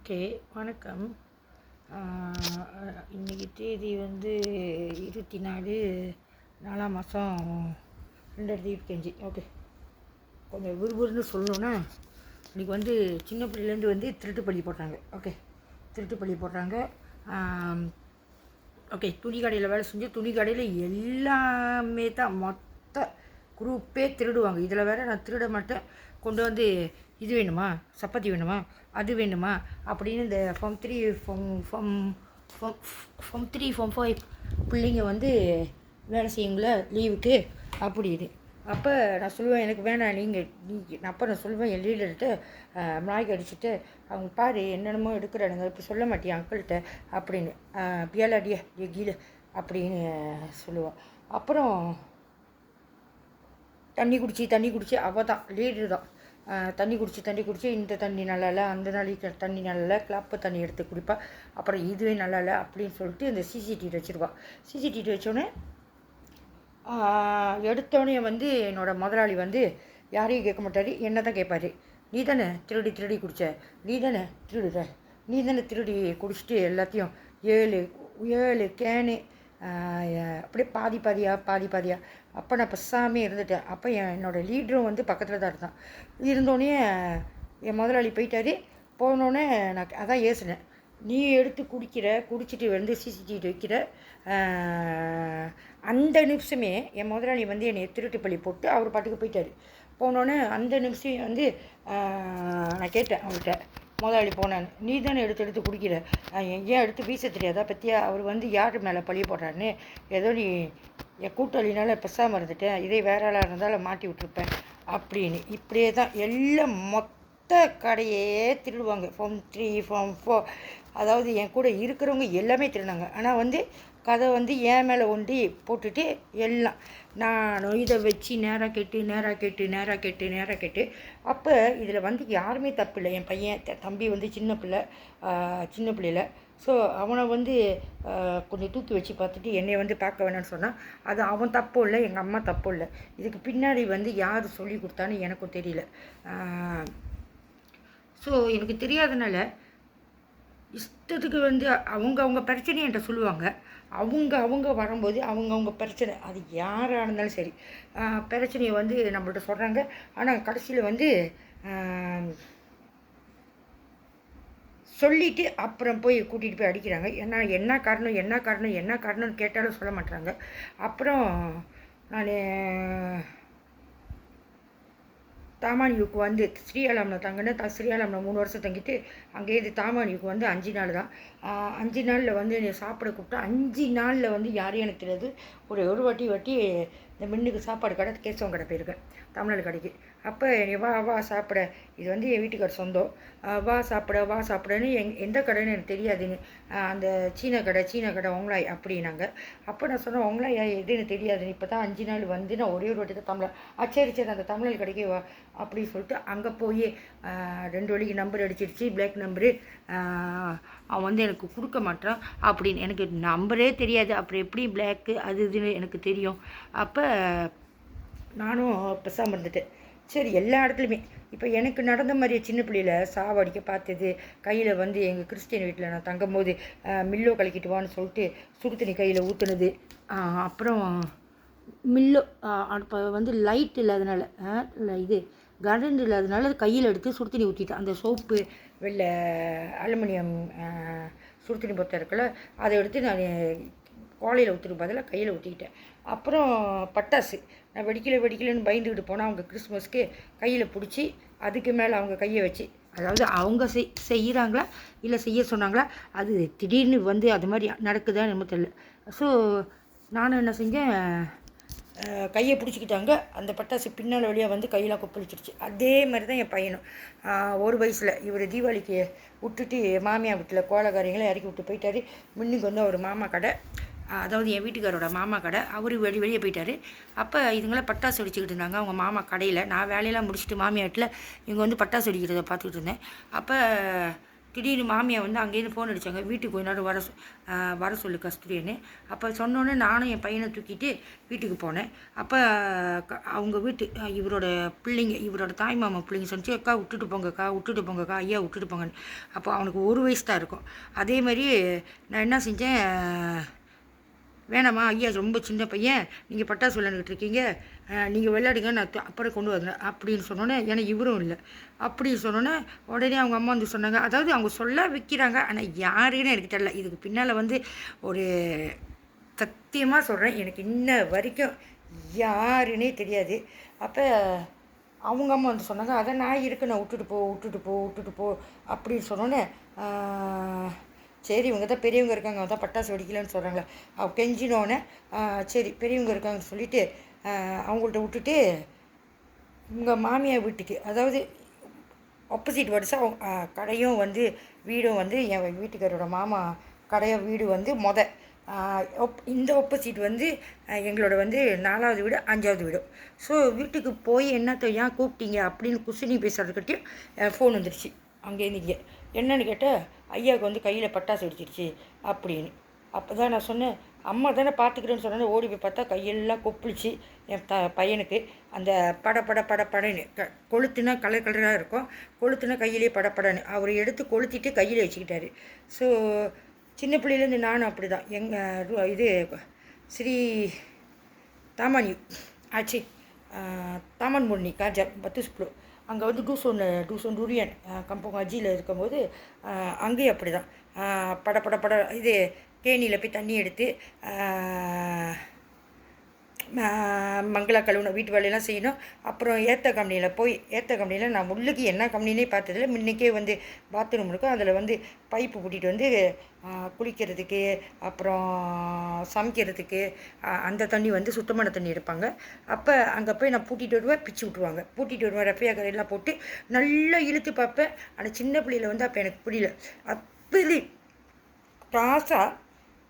Okay, வணக்கம். இன்றைக்கி தேதி வந்து 24 4ஆம் மாதம் 2025. ஓகே, கொஞ்சம் விறுவிறுன்னு சொல்லணுன்னா, இன்றைக்கி வந்து சின்ன பிள்ளைலேருந்து வந்து திருட்டு பள்ளி போடுறாங்க. ஓகே, திருட்டு பள்ளி போடுறாங்க. ஓகே, துணி கடையில் வேலை செஞ்சு துணி கடையில் எல்லாமே தான் மொத்த குரூப்பே திருடுவாங்க. இதில் வேறு நான் திருட மாட்டேன். கொண்டு வந்து இது வேணுமா, சப்பாத்தி வேணுமா, அது வேணுமா அப்படின்னு இந்த ஃபார்ம் 3 ஃபார்ம் 5 பிள்ளைங்க வந்து வேலை செய்யுங்கள லீவுக்கு அப்படின்னு. அப்போ நான் சொல்லுவேன், எனக்கு வேணாம், அப்போ நான் சொல்லுவேன் என் லீடர்கிட்ட நாய்க்கு அடிச்சுட்டு, அவங்க பாரு என்னென்னமோ எடுக்கிறானுங்க, இப்போ சொல்ல மாட்டியா அங்கிள்கிட்ட அப்படின்னு, பியாலாடியா கீழே அப்படின்னு சொல்லுவாள். அப்புறம் தண்ணி குடிச்சு அவள் தான் லீடர் தான். தண்ணி குடிச்சு இந்த தண்ணி நல்லா இல்லை, அந்த நாளைக்கு தண்ணி நல்லா இல்லை, கிளாப்பு தண்ணி எடுத்து குடிப்பா. அப்புறம் இதுவே நல்லா இல்லை அப்படின்னு சொல்லிட்டு இந்த சிசிடிவி வச்சுருவாள். சிசிடிவி வச்சோடனே எடுத்தோடனே வந்து என்னோடய முதலாளி வந்து யாரையும் கேட்க மாட்டார், என்ன தான் கேட்பார். நீ தானே திருடி குடித்த, நீ தானே திருடி குடிச்சிட்டு எல்லாத்தையும் 7 கேனு அப்படியே பாதியா. அப்போ நான் பசாமே இருந்துட்டேன். அப்போ என்னோடய லீடரும் வந்து பக்கத்தில் தான் இருந்தான். இருந்தோடனே என் முதலாளி போயிட்டார். போனோடனே நான் அதான் ஏசினேன், நீ எடுத்து குடிச்சிட்டு வந்து சிசிடிவி வைக்கிற. அந்த நிமிஷமே என் முதலாளி வந்து என்னை திருட்டு பள்ளி போட்டு அவர் பாட்டுக்கு போயிட்டார். போனோடனே அந்த நிமிஷம் வந்து நான் கேட்டேன் அவர்கிட்ட, முதலாளி போனான்னு, நீ தானே எடுத்து குடிக்கிற, ஏன் எடுத்து வீச தெரியாதா பற்றியா? அவர் வந்து யார் மேலே பழி போடுறாருன்னு, ஏதோ நீ என் கூட்டாளினால பெசாமல் இருந்துட்டேன், இதே வேற ஆளாக இருந்தாலும் மாட்டி விட்டுருப்பேன் அப்படின்னு. இப்படியே தான் எல்லாம் மொத்த கடையே திருடுவாங்க. ஃபார்ம் 3 ஃபார்ம் 4, அதாவது என் கூட இருக்கிறவங்க எல்லாமே திருடினாங்க. ஆனால் வந்து கதை வந்து என் மேலே ஒண்டி போட்டுட்டு எல்லாம் நான் இதை வச்சு நேராக கேட்டு. அப்போ இதில் வந்து யாருமே தப்பு இல்லை. என் பையன் தம்பி வந்து சின்ன பிள்ளையில். ஸோ அவனை வந்து கொஞ்சம் தூக்கி வச்சு பார்த்துட்டு என்னை வந்து பார்க்க வேணான்னு சொன்னான். அது அவன் தப்பும் இல்லை, எங்கள் அம்மா தப்பும் இல்லை. இதுக்கு பின்னாடி வந்து யார் சொல்லி கொடுத்தான்னு எனக்கும் தெரியல. ஸோ எனக்கு தெரியாதனால இஷ்டத்துக்கு வந்து அவங்க பிரச்சனையை என்கிட்ட சொல்லுவாங்க. அவங்க வரும்போது அவங்க பிரச்சனை, அது யாராக இருந்தாலும் சரி, பிரச்சனையை வந்து நம்மள்ட்ட சொல்கிறாங்க. ஆனால் கடைசியில் வந்து சொல்லிவிட்டு அப்புறம் போய் கூட்டிகிட்டு போய் அடிக்கிறாங்க. ஏன்னா என்ன காரணம்னு கேட்டாலும் சொல்ல மாட்டாங்க. அப்புறம் நான் தாமானியூக்கு வந்து ஸ்ரீஆலமில் தங்கினேன். ஸ்ரீஆலமில் 3 வருஷம் தங்கிட்டு அங்கேயிருந்து தாமானியூக்கு வந்து 5 நாள் தான். 5 நாளில் வந்து என்னை சாப்பிட கூப்பிட்டா 5 நாளில் வந்து யாரையும் எனக்கு தெரியாது. ஒரு வாட்டி இந்த மின்னுக்கு சாப்பாடு கடை கேசவன் கடை போயிருக்கேன், தமிழ்நாடு கடைக்கு. அப்போ என்னை வா சாப்பிட, இது வந்து என் வீட்டுக்கார சொந்தம், வா சாப்பிடன்னு எந்த கடைன்னு எனக்கு தெரியாதுன்னு, அந்த சீன கடை ஒங்களாய் அப்படின்னாங்க. அப்போ நான் சொன்னேன், ஒங்களாய் எதுன்னு தெரியாதுன்னு, இப்போ தான் 5 நாள் வந்து நான் ஒரே ஒரு வாட்டி தான் சரி அந்த தமிழ்நாடு கடைக்கு வா அப்படின்னு சொல்லிட்டு அங்கே போய் 2 வழிக்கு நம்பர் அடிச்சிருச்சு, பிளாக் நம்பரு. அவன் வந்து எனக்கு கொடுக்க மாட்டான் அப்படின்னு, எனக்கு நம்பரே தெரியாது, அப்புறம் எப்படி பிளாக்கு அது இதுன்னு எனக்கு தெரியும். அப்போ நானும் பெசாமல் இருந்துட்டேன். சரி, எல்லா இடத்துலையுமே இப்போ எனக்கு நடந்த மாதிரியே சின்ன பிள்ளையில் சாவடிக்க பார்த்தது, கையில் வந்து எங்கள் கிறிஸ்டியன் வீட்டில் நான் தங்கும்போது மில்லோ கலக்கிட்டு வான்னு சொல்லிட்டு சுடு தண்ணி கையில் ஊற்றுனது. அப்புறம் மில்லோ அப்போ வந்து லைட் இல்லாதனால இது கரண்ட் இல்லாதனால கையில் எடுத்து சுடு தண்ணி ஊற்றிட்டேன். அந்த சோப்பு வெள்ளை அலுமினியம் சுடு தண்ணி பொறுத்த இருக்குல்ல, அதை எடுத்து நான் கோலையில் ஊற்றுறதுக்கு பதிலாக கையில் ஊற்றிக்கிட்டேன். அப்புறம் பட்டாசு நான் வெடிக்கலைன்னு பயந்துக்கிட்டு போனால் அவங்க கிறிஸ்மஸ்க்கு கையில் பிடிச்சி அதுக்கு மேலே அவங்க கையை வச்சு, அதாவது அவங்க செய்கிறாங்களா இல்லை செய்ய சொன்னாங்களா, அது திடீர்னு வந்து அது மாதிரி நடக்குதா நம்ம தெரியல. ஸோ நானும் என்ன செஞ்சேன், கையை பிடிச்சிக்கிட்டாங்க, அந்த பட்டாசு பின்னால் வழியாக வந்து கையில் கொப்பளிச்சிருச்சு. அதே மாதிரி தான் என் பையனும் 1 வயசில் இவர் தீபாவளிக்கு விட்டுட்டு மாமியார் வீட்டில் கோலக்காரியங்களை இறக்கி விட்டு போயிட்டார். முன்னுக்கு வந்து அவர் மாமா கடை, அதாவது என் வீட்டுக்காரோட மாமா கடை, அவர் வெளியே போயிட்டார். அப்போ இதுங்களாம் பட்டாசு வெடிச்சுக்கிட்டு இருந்தாங்க அவங்க மாமா கடையில். நான் வேலையெல்லாம் முடிச்சுட்டு மாமியார் வீட்டில் இவங்க வந்து பட்டாசு வெடிக்கிறத பார்த்துக்கிட்டு இருந்தேன். அப்போ திடீர்னு மாமியார் வந்து அங்கேருந்து ஃபோன் அடித்தாங்க, வீட்டுக்கு கொஞ்ச நேரம் வர சொல்லு கஸ்தூரின்னு. அப்போ சொன்னோன்னே நானும் என் பையனை தூக்கிட்டு வீட்டுக்கு போனேன். அப்போ அவங்க வீட்டு இவரோட பிள்ளைங்க, இவரோட தாய் மாமா பிள்ளைங்க சொன்னிச்சு, அக்கா விட்டுட்டு போங்கக்கா, ஐயா விட்டுட்டு போங்கன்னு. அப்போ அவனுக்கு 1 வயசு தான் இருக்கும். அதே மாதிரி நான் என்ன செஞ்சேன், வேணாம்மா ஐயா ரொம்ப சின்ன பையன், நீங்கள் பட்டாசு விளையாண்டுக்கிட்டு இருக்கீங்க, நீங்கள் விளையாடுங்க, நான் அப்புறம் கொண்டு வரேன் அப்படின்னு சொன்னோன்னே, ஏன்னா இவரும் இல்லை அப்படி சொன்னோன்னே உடனே அவங்க அம்மா வந்து சொன்னாங்க. அதாவது அவங்க சொல்ல வைக்கிறாங்க, ஆனால் யாருன்னு எனக்கு தெரியல. இதுக்கு பின்னால் வந்து ஒரு சத்தியமாக சொல்கிறேன், எனக்கு இன்ன வரைக்கும் யாருன்னே தெரியாது. அப்போ அவங்க அம்மா வந்து சொன்னாங்க, அதை நான் இருக்கேன், விட்டுட்டு போ அப்படின்னு சொன்னோன்னே, சரி இவங்க தான் பெரியவங்க இருக்காங்க, அவன் தான் பட்டாசு வெடிக்கலன்னு சொல்கிறாங்களே, அவள் கெஞ்சினோன்னே சரி பெரியவங்க இருக்காங்கன்னு சொல்லிவிட்டு அவங்கள்ட்ட விட்டுட்டு உங்கள் மாமியார் வீட்டுக்கு, அதாவது ஆப்போசிட் வருஷம் கடையும் வந்து வீடும் வந்து என் வீட்டுக்காரோட மாமா கடையும் வீடு வந்து இந்த ஆப்போசிட் வந்து எங்களோட வந்து 4வது வீடு 5வது வீடு. ஸோ வீட்டுக்கு போய் என்னத்த ஏன் கூப்பிட்டீங்க அப்படின்னு குசினி பேசுகிறதுக்கிட்டையும் ஃபோன் வந்துடுச்சு அங்கேருந்து இங்கே. என்னன்னு கேட்டால், ஐயாவுக்கு வந்து கையில் பட்டாசு வெடிச்சிருச்சு அப்படின்னு. அப்போ தான் நான் சொன்னேன், அம்மா தானே பார்த்துக்கிறேன்னு சொன்னேன். ஓடி போய் பார்த்தா கையெல்லாம் கொப்பிளிச்சு என் பையனுக்கு அந்த படன்னு கொளுத்துனா கலர் கலராக இருக்கும், கொளுத்துனா கையிலேயே படன்னு அவர் எடுத்து கொளுத்திட்டு கையில் வச்சுக்கிட்டாரு. ஸோ சின்ன பிள்ளையிலேருந்து நானும் அப்படி தான். இது ஸ்ரீ தாமானி ஆச்சு தாமன் முன்னி காஜா 10 அங்கே வந்து டூசோன் டூரியன் கம்பம் அஜியில் இருக்கும்போது அங்கேயும் அப்படி தான் பட இது கேணியில் போய் தண்ணி எடுத்து மங்களா கழுவணும், வீட்டு வேலையெல்லாம் செய்யணும். அப்புறம் ஏற்ற கம்பெனியில் நான் உள்ளுக்கு என்ன கம்பெனினே பார்த்ததில்ல. முன்னைக்கே வந்து பாத்ரூம் இருக்கும், அதில் வந்து பைப்பு கூட்டிகிட்டு வந்து குளிக்கிறதுக்கு அப்புறம் சமைக்கிறதுக்கு அந்த தண்ணி வந்து சுத்தமான தண்ணி எடுப்பாங்க. அப்போ அங்கே போய் நான் பூட்டிகிட்டு வருவேன், பிச்சு விட்ருவாங்க. பூட்டிகிட்டு வருவேன், ரெஃப்ரியா கரையெல்லாம் போட்டு நல்லா இழுத்து பார்ப்பேன். ஆனால் சின்ன பிள்ளையில் வந்து அப்போ எனக்கு புரியல, அப்படி க்ராஸாக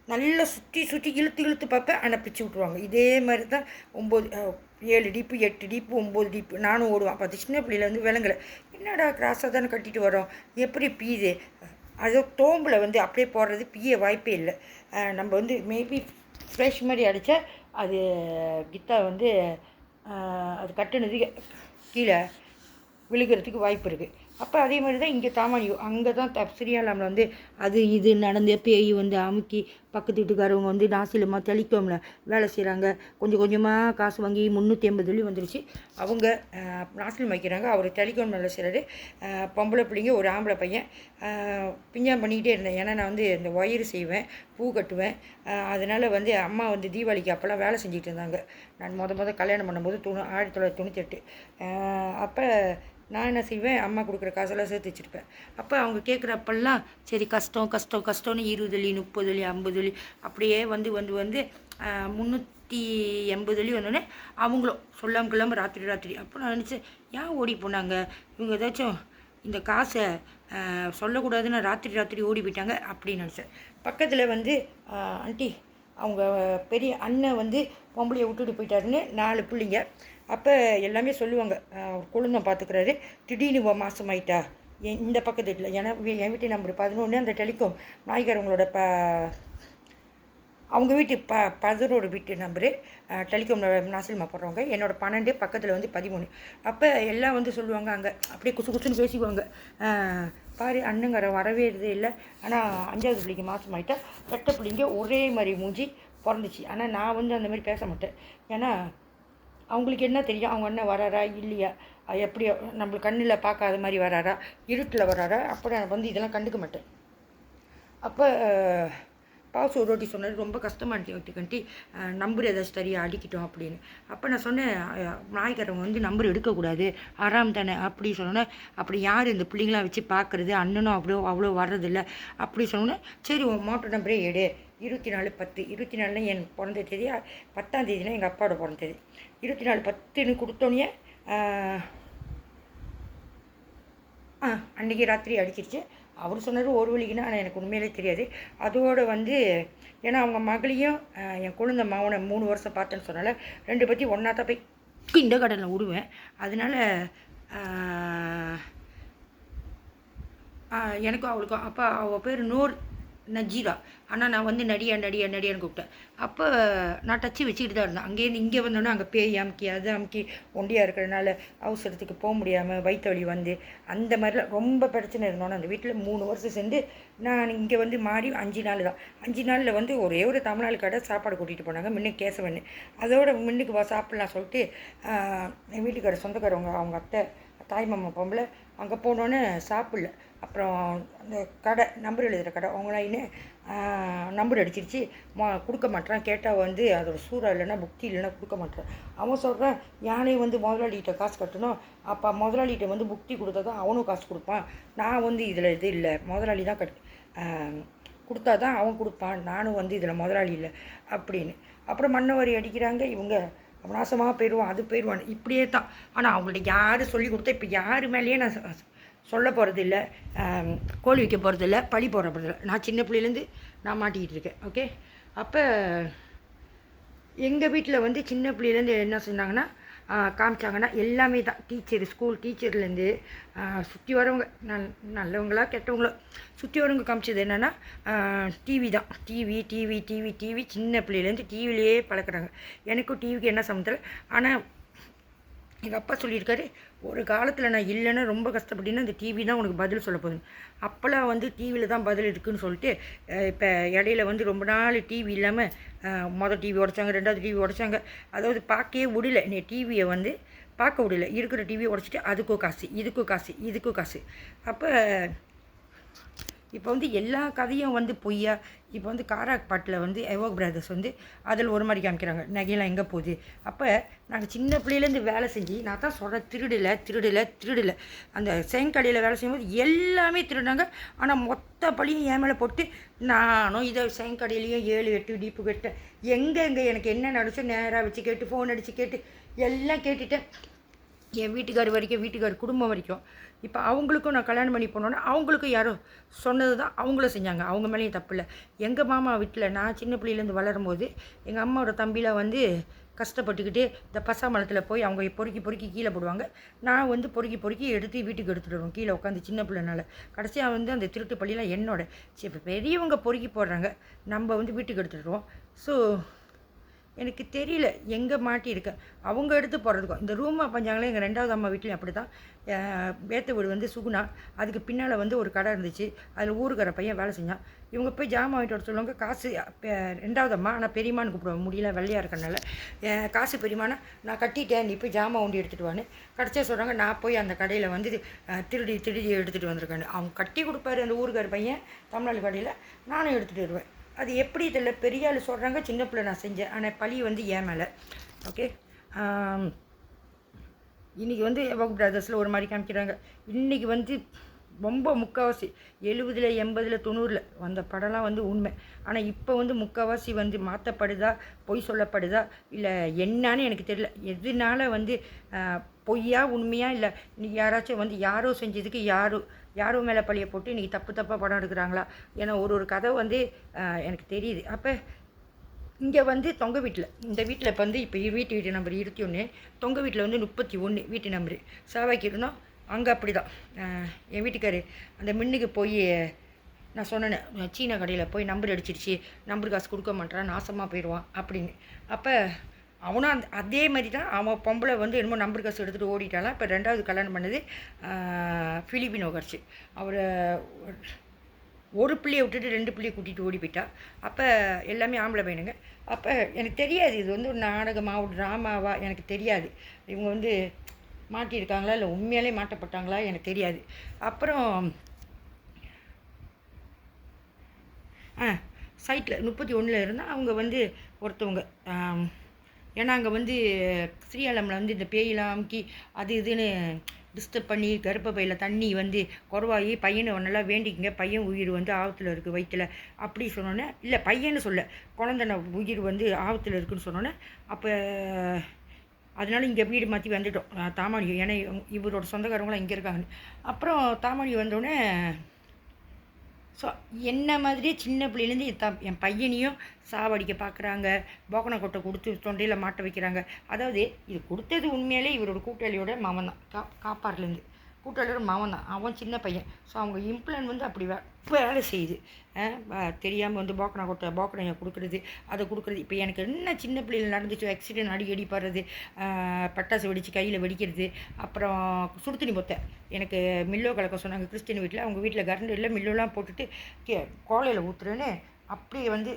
நல்லா சுற்றி இழுத்து பார்ப்பேன், ஆனால் பிச்சு விட்ருவாங்க. இதே மாதிரி தான் 7 டீப்பு 8 டீப்பு 9 டீப்பு நானும் ஓடுவேன். அப்போ அது சின்ன பிள்ளையில் வந்து விளங்கலை, என்னடா கிராஸாக தானே கட்டிட்டு வரோம், எப்படி பீது. அது தோம்பில் வந்து அப்படியே போடுறது பிய வாய்ப்பே இல்லை. நம்ம வந்து மேபி ஃப்ரெஷ் மாதிரி அடித்தா அது கித்தா வந்து அது கட்டுனது கீழே விழுகிறதுக்கு வாய்ப்பு இருக்குது. அப்போ அதே மாதிரி தான் இங்கே தாமானியம் அங்கே தான் ஸ்ரீயாலாமில் வந்து அது இது நடந்து பேய் வந்து அமுக்கி பக்கத்து வீட்டுக்காரவங்க வந்து நாசிலமா தெளிக்கோம்ல வேலை செய்கிறாங்க. கொஞ்சம் கொஞ்சமாக காசு வாங்கி 350 வந்துருச்சு. அவங்க நாசிலம் வைக்கிறாங்க, அவர் டெலிகாம் வேலை செய்கிறாரு. பொம்பளை பிள்ளைங்க, ஒரு ஆம்பளை பையன். பிஞ்சாம் பண்ணிக்கிட்டே இருந்தேன், ஏன்னா நான் வந்து இந்த ஒயர் செய்வேன், பூ கட்டுவேன். அதனால் வந்து அம்மா வந்து தீபாவளிக்கு அப்போல்லாம் வேலை செஞ்சுட்டு இருந்தாங்க. நான் முத கல்யாணம் பண்ணும்போது 1998. அப்போ நான் என்ன செய்வேன், அம்மா கொடுக்குற காசெல்லாம் சேர்த்து வச்சுருப்பேன். அப்போ அவங்க கேட்குறப்பெல்லாம் சரி கஷ்டம்னு 20 30 50 அப்படியே வந்து 380 வந்தோடனே அவங்களும் சொல்லாமல் ராத்திரி. அப்போ நான் நினச்சேன், ஏன் ஓடி போனாங்க இவங்க, ஏதாச்சும் இந்த காசை சொல்லக்கூடாதுன்னு ராத்திரி ஓடி போயிட்டாங்க அப்படின்னு நினச்சேன். பக்கத்தில் வந்து ஆண்டி அவங்க பெரிய அண்ணன் வந்து பொம்பளையை விட்டுட்டு போயிட்டாருன்னு 4 பிள்ளைங்க. அப்போ எல்லாமே சொல்லுவாங்க, குழந்தை பார்த்துக்கிறாரு, திடீர்னு மாசமாயிட்டா இந்த பக்கத்து வீட்டில். ஏன்னா என் வீட்டு நம்பர் 11, அந்த டெலிகாம் நாய்க்காரவங்களோட அவங்க வீட்டு 11 வீட்டு நம்பரு டெலிகாம் நாசிலமா போடுறவங்க. என்னோடய 12, பக்கத்தில் வந்து 13. அப்போ எல்லாம் வந்து சொல்லுவாங்க, அங்கே அப்படியே குசுன்னு பேசிக்குவாங்க, பாரு அண்ணங்கார வரவே இல்லை. ஆனால் 5வது பிள்ளைக்கு மாசமாயிட்டா, 8 பிள்ளைங்க ஒரே மாதிரி மூஞ்சி பிறந்துச்சு. ஆனால் நான் வந்து அந்த மாதிரி பேச மாட்டேன், ஏன்னா அவங்களுக்கு என்ன தெரியும், அவங்க அண்ணன் வராரா இல்லையா, எப்படி நம்மளுக்கு கண்ணில் பார்க்காத மாதிரி வராரா, இருட்டில் வராரா, அப்போ நான் வந்து இதெல்லாம் கண்டுக்க மாட்டேன். அப்போ பாசு ஒரு ரோட்டி சொன்னார், ரொம்ப கஷ்டமாக கண்டி நம்பர் ஏதாச்சும் சரியாக அடிக்கிட்டோம் அப்படின்னு. அப்போ நான் சொன்னேன், நாய்க்காரவங்க வந்து நம்பர் எடுக்கக்கூடாது, ஆறாம் தானே அப்படி சொன்னோன்னே, அப்படி யார் இந்த பிள்ளைங்களாம் வச்சு பார்க்குறது, அண்ணனும் அவ்வளோ வர்றதில்லை அப்படி சொன்னோன்னே, சரி உன் மோட்டர் நம்பரே எடு, 24/10 24 என் பிறந்த தேதி, 10ஆம் தேதினா எங்கள் அப்பாவோட பிறந்த தேதி. 24/10 கொடுத்தோன்னே அன்றைக்கி ராத்திரி அடிச்சிருச்சு. அவர் சொன்னார் ஒரு வழிக்குன்னா, ஆனால் எனக்கு உண்மையிலே தெரியாது. அதோடு வந்து ஏன்னா அவங்க மகளையும் என் குழந்தை மாவனை 3 வருஷம் பார்த்தேன்னு சொன்னால 2 பற்றி ஒன்றா தான் போய் இந்த கடலில் விடுவேன். அதனால் எனக்கும் அவளுக்கும். அப்போ அவள் பேர் நூர் நஜீரா. ஆனால் நான் வந்து நடியான்னு கூப்பிட்டேன். அப்போ நான் டச்சு வச்சுக்கிட்டு தான் இருந்தேன். அங்கேருந்து இங்கே வந்தோன்னே அங்கே பேய் அமுக்கி அது அமுக்கி ஒண்டியாக இருக்கிறதுனால அவசரத்துக்கு போக முடியாமல் வயிற்று வலி வந்து அந்த மாதிரிலாம் ரொம்ப பிரச்சனை இருந்தோன்னே அந்த வீட்டில் 3 வருஷம் சேர்ந்து நான் இங்கே வந்து மாறி 5 நாள் தான். 5 நாளில் வந்து ஒரே ஒரு தமிழ்நாடு கடை சாப்பாடு கூட்டிகிட்டு போனாங்க. முன்ன கேசவன் அதோட முன்னுக்கு சாப்பிட்லாம் சொல்லிட்டு என் வீட்டுக்கார சொந்தக்காரவங்க அவங்க அத்தை தாய் மாமா பொம்பளை அங்கே போனோன்னே சாப்பிடல. அப்புறம் அந்த கடை நம்பர் எழுதுகிற கடை அவங்களாயின்னு நம்பர் அடிச்சிருச்சு. கொடுக்க மாட்டேறான். கேட்டால் வந்து அதோட சூறா இல்லைன்னா புக்தி இல்லைன்னா கொடுக்க மாட்டேறான். அவன் சொல்கிறான் யானை வந்து முதலாளிகிட்ட காசு கட்டணும். அப்போ முதலாளிகிட்ட வந்து புக்தி கொடுத்தா தான் அவனும் காசு கொடுப்பான். நான் வந்து இதில் இது இல்லை, முதலாளி தான் கொடுத்தா தான் அவன் கொடுப்பான். நானும் வந்து இதில் முதலாளி இல்லை அப்படின்னு. அப்புறம் மண்ணவரி அடிக்கிறாங்க இவங்க. நாசமாக போயிடுவான், அது போயிடுவான், இப்படியே தான். ஆனால் அவங்கள்ட்ட யார் சொல்லி கொடுத்தா இப்போ யார் மேலேயே நான் சொல்ல போகிறது இல்லை, கோழி வைக்க போகிறது இல்லை, பழி போட போகிறது இல்லை. நான் சின்ன பிள்ளையிலேருந்து நான் மாட்டிக்கிட்டு இருக்கேன். ஓகே. அப்போ எங்கள் வீட்டில் வந்து சின்ன பிள்ளையிலேருந்து என்ன சொன்னாங்கன்னா காமிச்சாங்கன்னா எல்லாமே தான். டீச்சர் ஸ்கூல் டீச்சர்லேருந்து சுற்றி வரவங்க நல்லவங்களா கெட்டவங்களோ சுற்றி வரவங்க காமிச்சது என்னென்னா டிவி தான். டிவி சின்ன பிள்ளையிலேருந்து டிவிலேயே பழக்கிறாங்க. எனக்கும் டிவிக்கு என்ன சம்மந்தம். ஆனால் எங்கள் அப்பா சொல்லியிருக்காரு ஒரு காலத்தில் நான் இல்லைன்னா ரொம்ப கஷ்டப்பட்டீங்கன்னா இந்த டிவி தான் உனக்கு பதில் சொல்ல போகுது. அப்போல்லாம் வந்து டிவியில் தான் பதில் இருக்குதுன்னு சொல்லிட்டு இப்போ இடையில வந்து ரொம்ப நாள் டிவி இல்லாமல் மொதல் டிவி உடைச்சாங்க, 2வது டிவி உடைச்சாங்க. அதாவது பார்க்கவே விடல. நீ டிவியை வந்து பார்க்க விடல. இருக்கிற டிவியை உடைச்சிட்டு அதுக்கும் காசு இதுக்கும் காசு. அப்போ இப்போ வந்து எல்லா கதையும் வந்து பொய்யா. இப்போ வந்து காராக் பாட்டில் வந்து எவோக் பிரதர்ஸ் வந்து அதில் ஒரு மாதிரி காமிக்கிறாங்க நகையெல்லாம் எங்கே போகுது. அப்போ நாங்கள் சின்ன பிள்ளையிலேருந்து வேலை செஞ்சு நான் தான் சொல்கிறேன் திருடலை. அந்த செங்கடையில் வேலை செய்யும்போது எல்லாமே திருடினாங்க. ஆனால் மொத்த பழியும் என் மேலே போட்டு நானும் இதை செங்கடையிலையும் 7-8 டீப்பு கேட்டேன். எங்கே எனக்கு என்ன நடச்சோ நேராக வச்சு கேட்டு ஃபோன் அடித்து கேட்டு எல்லாம் கேட்டுட்டேன். என் வீட்டுக்கார் குடும்பம் வரைக்கும். இப்போ அவங்களுக்கும் நான் கல்யாணம் பண்ணி போனோன்னா அவங்களுக்கும் யாரோ சொன்னது தான் அவங்களும் செஞ்சாங்க. அவங்க மேலேயும் தப்பு இல்லை. எங்கள் மாமா வீட்டில் நான் சின்ன பிள்ளையிலேருந்து வளரும்போது எங்கள் அம்மாவோட தம்பியில் வந்து கஷ்டப்பட்டுக்கிட்டு இந்த பசாமலத்தில் போய் அவங்க பொறுக்கி கீழே போடுவாங்க. நான் வந்து பொறுக்கி எடுத்து வீட்டுக்கு எடுத்துகிட்டு வருவோம். கீழே உட்காந்து சின்ன பிள்ளைனால கடைசியாக வந்து அந்த திருட்டு பள்ளியெலாம் என்னோட. சரி இப்போ பெரியவங்க பொறுக்கி போடுறாங்க, நம்ம வந்து வீட்டுக்கு எடுத்துகிட்டு. ஸோ எனக்கு தெரியல எங்கே மாட்டியிருக்கேன். அவங்க எடுத்து போடுறதுக்கும் இந்த ரூமா பஞ்சாங்களே எங்கள் 2வது அம்மா வீட்லேயும் அப்படி தான். பேத்த வீடு வந்து சுகுணா. அதுக்கு பின்னால் வந்து ஒரு கடை இருந்துச்சு. அதில் ஊருக்கார பையன் வேலை செஞ்சான். இவங்க போய் ஜாமான் வாங்கிட்டு வர சொல்லுவாங்க. காசு 2வது அம்மா, ஆனால் பெரியம்மான்னு கூப்பிடுவாங்க, முடியல வெள்ளையாக இருக்கனால. காசு பெரியம்மானா நான் கட்டிட்டேன், நீ போய் ஜாமான் ஒண்டி எடுத்துகிட்டு வான்னு. கடைசியாக சொல்கிறாங்க நான் போய் அந்த கடையில் வந்து திருடி எடுத்துகிட்டு வந்திருக்கேன்னு. அவங்க கட்டி கொடுப்பாரு அந்த ஊருக்கார பையன் தமிழ்நாடு கடையில். நானும் எடுத்துகிட்டு வருவேன். அது எப்படி இதில் பெரிய ஆள் சொல்கிறாங்க, சின்ன பிள்ளை நான் செஞ்சேன். ஆனால் பழி வந்து ஏன் மேலே. ஓகே. இன்றைக்கி வந்து எவோக் பிரதர்ஸில் ஒரு மாதிரி காமிக்கிறாங்க. இன்றைக்கி வந்து ரொம்ப முக்கால்வாசி 70, 80, 90 வந்த படம்லாம் வந்து உண்மை. ஆனால் இப்போ வந்து முக்கால்வாசி வந்து மாற்றப்படுதா, பொய் சொல்லப்படுதா, இல்லை என்னான்னு எனக்கு தெரியல. எதனால வந்து பொய்யா உண்மையா, இல்லை இன்றைக்கி யாராச்சும் வந்து யாரோ செஞ்சதுக்கு யாரோ மேலே பழியை போட்டு இன்றைக்கி தப்பாக படம் எடுக்கிறாங்களா. ஏன்னா ஒரு கதை வந்து எனக்கு தெரியுது. அப்போ இங்கே வந்து தொங்க வீட்டில் இந்த வீட்டில் இப்போ வந்து இப்போ வீட்டு நம்பர் 21, தொங்க வீட்டில் வந்து 31 வீட்டு நம்பரு சாவாக்கி இருந்தோம். அங்கே அப்படி தான் என் வீட்டுக்காரு அந்த மின்னுக்கு போய் நான் சொன்னேன் சீனா கடையில் போய் நம்பர் அடிச்சிடுச்சு, நம்பர் காசு கொடுக்க மாட்டேறான், நாசமாக போயிடுவான் அப்படின்னு. அப்போ அவனும் அதே மாதிரி தான். அவன் பொம்பளை வந்து என்னமோ நம்பர் காசு எடுத்துகிட்டு ஓடிட்டாலாம். இப்போ 2வது கல்யாணம் பண்ணது ஃபிலிப்பினோ கட்சி. அவரை ஒரு பிள்ளையை விட்டுட்டு 2 பிள்ளையை கூட்டிகிட்டு ஓடி போயிட்டா. அப்போ எல்லாமே ஆம்பளை பையனுங்க. அப்போ எனக்கு தெரியாது இது வந்து ஒரு நாடகமா ஒரு ட்ராமாவா எனக்கு தெரியாது. இவங்க வந்து மாட்டியிருக்காங்களா இல்லை உண்மையாலே மாட்டப்பட்டாங்களா எனக்கு தெரியாது. அப்புறம் சைட்டில் 31 இருந்தால் அவங்க வந்து ஒருத்தவங்க ஏன்னா அங்கே வந்து ஸ்ரீஆலமில் வந்து இந்த பேயெல்லாம் அமுக்கி அது இதுன்னு டிஸ்டர்ப் பண்ணி கர்ப்பப்பையில் தண்ணி வந்து குறவாகி பையனை ஒன்றெல்லாம் வேண்டிக்குங்க, பையன் உயிர் வந்து ஆபத்தில் இருக்குது வயிற்றில் அப்படி சொன்னோன்னே, இல்லை பையன்னு சொல்ல குழந்தை உயிர் வந்து ஆபத்தில் இருக்குதுன்னு சொன்னோன்னே, அப்போ அதனால இங்கே வீடு மாற்றி வந்துட்டோம் தாமானி. ஏன்னா இவரோட சொந்தக்காரங்களாம் இங்கே இருக்காங்க. அப்புறம் தாமானி வந்தோடனே ஸோ என்ன மாதிரியே சின்ன பிள்ளைலேருந்து என் பையனையும் சாவடிக்க பார்க்குறாங்க. போக்கனை கொட்டை கொடுத்து தொண்டையில் மாட்ட வைக்கிறாங்க. அதாவது இது கொடுத்தது உண்மையிலே இவரோட கூட்டாளியோட மாமன் தான் காப்பார்லேருந்து. கூட்டாளர் மாவன் தான், அவன் சின்ன பையன். ஸோ அவங்க இம்ப்ளான் வந்து அப்படி வேலை செய்யுது. தெரியாமல் வந்து போக்கனையை கொடுக்குறது, அதை கொடுக்குறது. இப்போ எனக்கு என்ன சின்ன பிள்ளைகள் நடந்துச்சு, ஆக்சிடென்ட் அடிக்கடி படுறது, பட்டாசு வெடித்து கையில் வெடிக்கிறது, அப்புறம் சுடுதண்ணி பொத்தை எனக்கு மில்லோ கலக்க சொன்னாங்க கிறிஸ்டின் வீட்டில். அவங்க வீட்டில் கரண்ட் இல்லை, மில்லோலாம் போட்டுட்டு கோலையில் ஊற்றுறேன்னு அப்படியே வந்து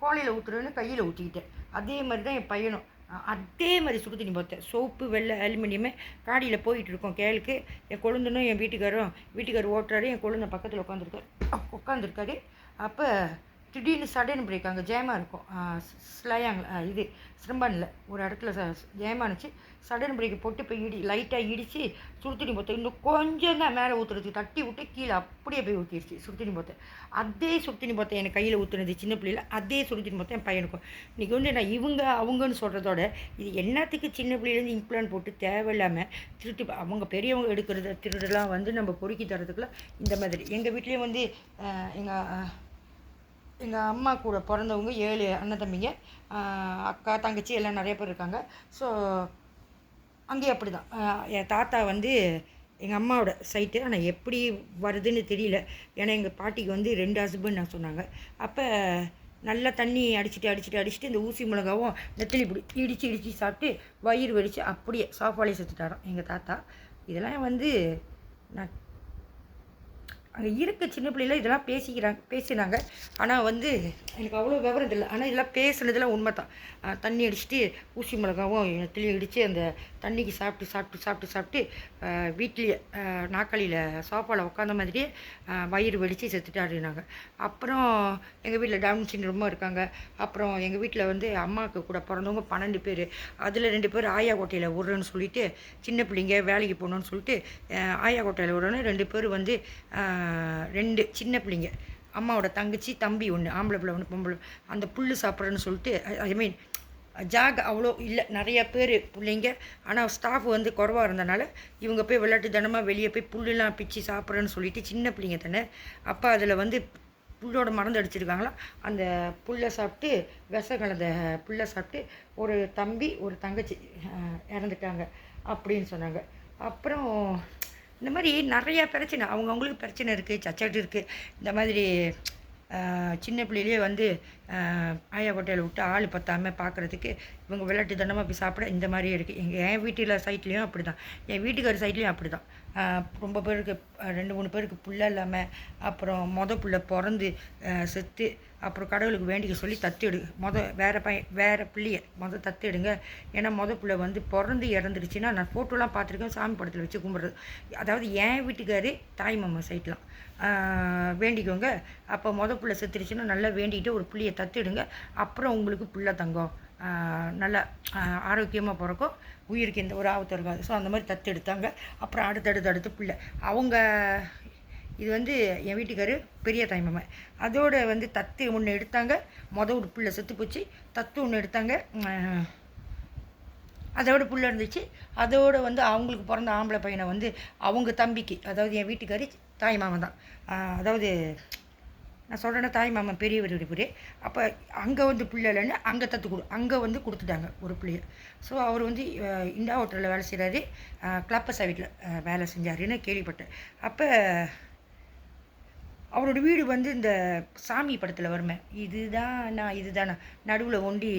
கோலையில் ஊற்றுறேன்னு கையில் ஊற்றிக்கிட்டேன். அதே மாதிரி தான் என் பையனும் அதே மாதிரி சுடு தண்ணி பார்த்தேன். சோப்பு வெள்ளை அலுமினியமே காடியில் போயிட்டுருக்கோம் கேளுக்கு. என் கொழுந்தனும் என் வீட்டுக்காரர் ஓட்டுறாரு, என் கொழுந்த பக்கத்தில் உட்காந்துருக்காரு. அப்போ திடீர்னு சடன் பிரேக் அங்கே ஜேமாக இருக்கும், இது சிரம்பானில் ஒரு இடத்துல ஜேமானுச்சு. சடன் பிரேக் போட்டு இப்போ லைட்டாக இடித்து சுடுதண்ணி போத்தேன். இன்னும் கொஞ்சம் தான் மேலே ஊற்றுறது, தட்டி விட்டு கீழே அப்படியே போய் ஊற்றிடுச்சு சுடுதண்ணி போத்தேன். அதே சுடுதண்ணி போத்தேன் எனக்கு கையில் ஊற்றுனது சின்ன பிள்ளையில், அதே சுடுதண்ணி போத்தேன் என் பையனுக்கும். இன்றைக்கி வந்து நான் அவங்கன்னு சொல்கிறதோட இது என்னத்துக்கு சின்ன பிள்ளையிலேருந்து இம்ப்ளான் போட்டு தேவையில்லாமல் அவங்க பெரியவங்க எடுக்கிறது திருடெல்லாம் வந்து நம்ம பொறுக்கி தரதுக்குள்ள இந்த மாதிரி. எங்கள் வீட்லேயும் வந்து எங்கள் அம்மா கூட பிறந்தவங்க 7 அண்ணன் தம்பிங்க, அக்கா தங்கச்சி எல்லாம் நிறைய பேர் இருக்காங்க. ஸோ அங்கேயும் அப்படி தான். என் தாத்தா வந்து எங்கள் அம்மாவோட சைட்டு, ஆனால் எப்படி வருதுன்னு தெரியல. ஏன்னா எங்கள் பாட்டிக்கு வந்து 2 ஹஸ்பண்ட் நான் சொன்னாங்க. அப்போ நல்லா தண்ணி அடிச்சுட்டு இந்த ஊசி மிளகாவும் நெத்திலி பிடி இடித்து சாப்பிட்டு வயிறு வெடித்து அப்படியே சாப்பாலே செத்துட்டாராம் எங்கள் தாத்தா. இதெல்லாம் வந்து நான் அங்கே இருக்க சின்ன பிள்ளைல இதெல்லாம் பேசினாங்க. ஆனால் வந்து எனக்கு அவ்வளோ விவரம் இல்லை. ஆனால் இதெல்லாம் பேசுனதெல்லாம் உண்மை தான். தண்ணி அடிச்சுட்டு ஊசி மிளகாவும் நெத்திலையும் இடித்து அந்த தண்ணிக்கு சாப்பிட்டு வீட்லேயே நாக்காளியில் சோஃபாவில் உட்காந்த மாதிரியே வயிறு வெடித்து செத்துட்டாருனாங்க. அப்புறம் எங்கள் வீட்டில் டவுன் சிண்ட்ரோமாக இருக்காங்க. அப்புறம் எங்கள் வீட்டில் வந்து அம்மாவுக்கு கூட பிறந்தவங்க 12 பேர். அதில் 2 பேர் ஆயா கோட்டையில் விட்றேன்னு சொல்லிட்டு, சின்ன பிள்ளைங்க வேலைக்கு போகணுன்னு சொல்லிட்டு ஆயா கோட்டையில் விட்றேன்னு 2 பேர் வந்து 2 சின்ன பிள்ளைங்க, அம்மாவோட தங்கச்சி தம்பி ஒன்று, ஆம்பளை பிள்ளை ஒன்று பொம்பளை, அந்த புல் சாப்பிட்றேன்னு சொல்லிட்டு ஐ ஜாக அவ்வளோ இல்லை, நிறையா பேர் பிள்ளைங்க. ஆனால் ஸ்டாஃப் வந்து குறவாக இருந்தனால இவங்க போய் விளையாட்டு தினமாக வெளியே போய் புல்லுலாம் பிச்சு சாப்பிட்றேன்னு சொல்லிட்டு சின்ன பிள்ளைங்க தானே. அப்போ அதில் வந்து புல்லோட மருந்து அடிச்சிருக்காங்களாம். அந்த புல்லை சாப்பிட்டு கலந்த புல்லை சாப்பிட்டு ஒரு தம்பி ஒரு தங்கச்சி இறந்துட்டாங்க அப்படின்னு சொன்னாங்க. அப்புறம் இந்த மாதிரி நிறையா பிரச்சனை, அவங்கவுங்களுக்கு பிரச்சனை இருக்குது, சச்சட்டு இருக்குது. இந்த மாதிரி சின்ன பிள்ளையிலே வந்து ஆயா கோட்டையில் விட்டு ஆள் பத்தாமல் பார்க்குறதுக்கு இவங்க விளையாட்டு தண்டமாக போய் சாப்பிட இந்த மாதிரியே இருக்குது. என் வீட்டில் சைட்லேயும் அப்படி தான், என் வீட்டுக்கார சைட்லேயும் அப்படி தான். ரொம்ப பேருக்கு 2-3 பேருக்கு புள்ள இல்லாமல், அப்புறம் புள்ள பிறந்து செத்து, அப்புறம் கடவுளுக்கு வேண்டிக்க சொல்லி தத்து வேறு பிள்ளைய தத்து எடுங்க. ஏன்னா புள்ள வந்து பிறந்து இறந்துடுச்சுன்னா, நான் ஃபோட்டோலாம் பார்த்துருக்கேன், சாமி படத்தில் வச்சு கும்பிட்றது. அதாவது என் வீட்டுக்காரே தாய் மாமா சைட்லாம் வேண்டிக்கோங்க. அப்போ புள்ள செத்துடுச்சுன்னா நல்லா வேண்டிக்கிட்டு ஒரு பிள்ளையை தத்துடுங்க. அப்புறம் உங்களுக்கு புள்ள தங்கம் நல்லா ஆரோக்கியமாக பிறக்கும், உயிருக்கு எந்த ஒரு ஆபத்து இருக்காது. ஸோ அந்த மாதிரி தத்து எடுத்தாங்க. அப்புறம் அடுத்து பிள்ளை அவங்க இது வந்து என் வீட்டுக்காரு பெரிய தாய்மாமா. அதோடு வந்து தத்து ஒன்று எடுத்தாங்க, ஒரு பிள்ளை செத்து போச்சு. தத்து ஒன்று எடுத்தாங்க, அதோட புள்ள இருந்துச்சு. அதோடு வந்து அவங்களுக்கு பிறந்த ஆம்பளை பையனை வந்து அவங்க தம்பிக்கு, அதாவது என் வீட்டுக்காரி தாய் மாமன் தான், அதாவது நான் சொல்கிறேன்னா தாய் மாமன் பெரியவர் இருப்பார். அப்போ அங்கே வந்து பிள்ளை இல்லைன்னு அங்கே வந்து கொடுத்துட்டாங்க ஒரு பிள்ளைய. ஸோ அவர் வந்து இண்டா ஹோட்டலில் வேலை செய்கிறாரு, கிளப்பஸா வீட்டில் வேலை செஞ்சாருன்னு கேள்விப்பட்டேன். அப்போ அவரோட வீடு வந்து இந்த சாமி படத்தில் வருமே, இதுதானா நடுவில் ஒண்டி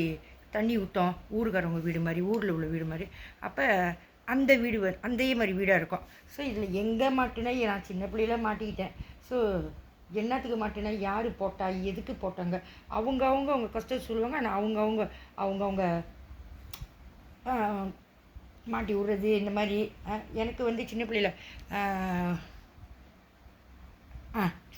தண்ணி ஊற்றோம், ஊருக்காரவங்க வீடு மாதிரி, ஊரில் உள்ள வீடு மாதிரி. அப்போ அந்த வீடு அதே மாதிரி வீடாக இருக்கும். ஸோ இதில் எங்கே மாட்டினா நான் சின்ன பிள்ளையில மாட்டிக்கிட்டேன். ஸோ என்னத்துக்கு மாட்டினா, யார் போட்டா, எதுக்கு போட்டாங்க, அவங்க கஷ்டம் சொல்லுவாங்க. ஆனால் அவங்கவுங்க மாட்டி விடுறது இந்த மாதிரி. எனக்கு வந்து சின்ன பிள்ளையில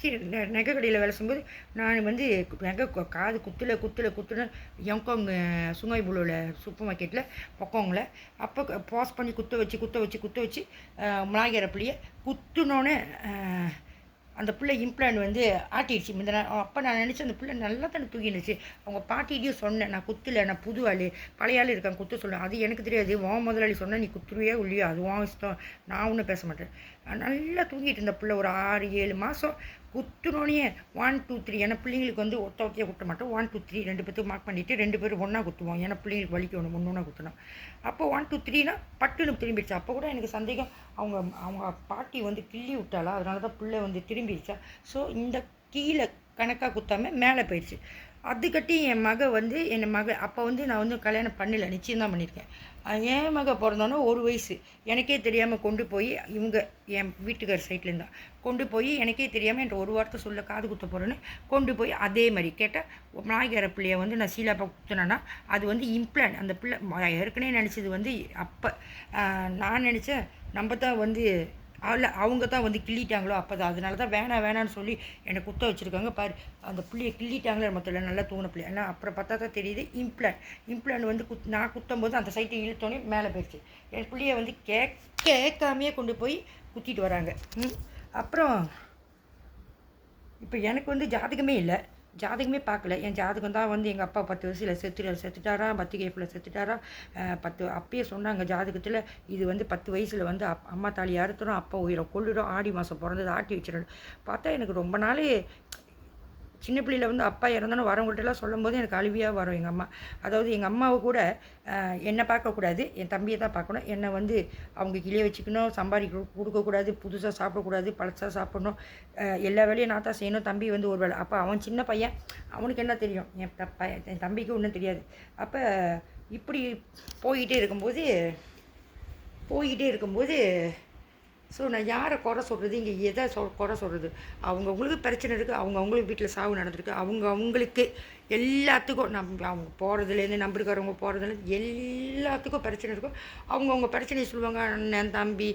சரி நகை கடையில் வேலை செய்யும்போது நான் வந்து நகை காது குத்துன எங்கோங்க சுங்காய்புலோவில் சூப்பர் மார்க்கெட்டில் பக்கவங்கள அப்போ பாஸ் பண்ணி குத்த வச்சு மிளகாய் பிள்ளைய குத்துனோன்னே அந்த பிள்ளை இம்ப்ளான் வந்து ஆட்டிடுச்சு. இந்த அப்போ நான் நினச்சேன் அந்த பிள்ளை நல்லா தானே தூங்கிடுச்சு. அவங்க பாட்டிகிட்டையும் சொன்னேன், நான் குத்தலை, நான் புது ஆள், பழைய ஆள் இருக்காங்க குத்த சொல்லுவேன். அது எனக்கு தெரியாது, முதலாளி சொன்னேன், நீ குத்துருவியா இல்லையோ அது இஷ்டம், நான் ஒன்றும் பேச மாட்டேன். நல்லா தூங்கிட்டு இருந்த பிள்ளை ஒரு 6-7 மாதம் குத்துனோடனே 1 2 3 ஏன்னா பிள்ளைங்களுக்கு வந்து ஒத்தையாக குத்த மாட்டோம். 1 2 3 2 பேத்துக்கு மார்க் பண்ணிவிட்டு 2 பேரும் ஒன்றா குத்துவோம். ஏன்னா பிள்ளைங்களுக்கு வலிக்கணும் ஒன்று குத்தணும். அப்போ 1 2 3னா பட்டுன்னு திரும்பிடுச்சு. அப்போ கூட எனக்கு சந்தேகம், அவங்க அவங்க பாட்டி வந்து கிள்ளி விட்டாளா, அதனால தான் பிள்ளை வந்து திரும்பிடுச்சா. ஸோ இந்த கீழே கணக்காக குத்தாமல் மேலே போயிடுச்சு. அதுக்கட்டி என் மக வந்து அப்போ வந்து நான் வந்து கல்யாணம் பண்ணலை, நிச்சயம் தான் பண்ணியிருக்கேன். என் மக பிறந்தோன்னே 1 வயசு எனக்கே தெரியாமல் கொண்டு போய் இவங்க என் வீட்டுக்கார் சைட்லேருந்து தான் கொண்டு போய் எனக்கே தெரியாமல் என்கிட்ட ஒரு வார்த்தை சொல்ல காது குத்த போகிறேன்னு கொண்டு போய் அதே மாதிரி கேட்டால் நாய்க்கார பிள்ளைய வந்து நான் சீலாப்பா குத்தினேன்னா அது வந்து இம்ப்ளான்ட். அந்த பிள்ளை ஏற்கனவே நினச்சது வந்து அப்போ நான் நினச்சேன் நம்ம தான் வந்து அவங்க தான் வந்து கிள்ளிட்டாங்களோ அப்போ தான், அதனால தான் வேணான்னு சொல்லி என்னை குத்த வச்சுருக்காங்க பாரு. அந்த பிள்ளையை கிள்ளிட்டாங்களே மொத்தத்தில் நல்லா தூங்கின பிள்ளை. ஏன்னா அப்புறம் பார்த்தா தான் தெரியுது இம்ப்ளான்ட் வந்து நான் குத்தும் போது அந்த சைட்டை இழுத்தோன்னே மேலே போயிடுச்சு. என் பிள்ளையை வந்து கேட்காமையே கொண்டு போய் குத்திட்டு வராங்க. அப்புறம் இப்போ எனக்கு வந்து ஜாதகமே இல்லை, ஜாதகமே பார்க்கல. என் ஜாதகம் தான் வந்து எங்கள் அப்பா 10 வயசில் செத்துட்டாரா, 10 கேப்பில் செத்துட்டாரா. 10 அப்பயே சொன்னாங்க ஜாதகத்தில், இது வந்து 10 வயசில் வந்து அம்மா தாலி அறுத்துடும், அப்பா உயிரை கொள்ளுடும், ஆடி மாதம் பிறந்தது ஆட்டி வச்சிடணும். பார்த்தா எனக்கு ரொம்ப நாள் சின்ன பிள்ளையில் வந்து அப்பா இறந்தாலும் வரவங்கள்ட்டெல்லாம் சொல்லும் போது எனக்கு அழுவியாக வரும். எங்கள் அம்மா, அதாவது எங்கள் அம்மாவை கூட என்னை பார்க்கக்கூடாது, என் தம்பியை தான் பார்க்கணும். என்னை வந்து அவங்க கிளியே வச்சுக்கணும், சம்பாதிக்க கொடுக்கக்கூடாது, புதுசாக சாப்பிடக்கூடாது, பழசாக சாப்பிடணும், எல்லா வேலையும் நான் தான் செய்யணும். தம்பி வந்து ஒரு வேலை. அப்போ அவன் சின்ன பையன், அவனுக்கு என்ன தெரியும், என் தம்பிக்கு ஒன்றும் தெரியாது. அப்போ இப்படி போய்கிட்டே இருக்கும்போது ஸோ நான் யாரை குறை சொல்கிறது, இங்கே எதை குறை சொல்கிறது, அவங்கவுங்களுக்கு பிரச்சனை இருக்குது, அவங்கவுங்களுக்கு வீட்டில் சாவு நடந்திருக்கு, அவங்களுக்கு எல்லாத்துக்கும் அவங்க போகிறதுலேருந்து நம்பிருக்கிறவங்க போகிறதுலேருந்து எல்லாத்துக்கும் பிரச்சனை இருக்கும். அவங்கவுங்க பிரச்சனையை சொல்லுவாங்க. அண்ணன் தம்பி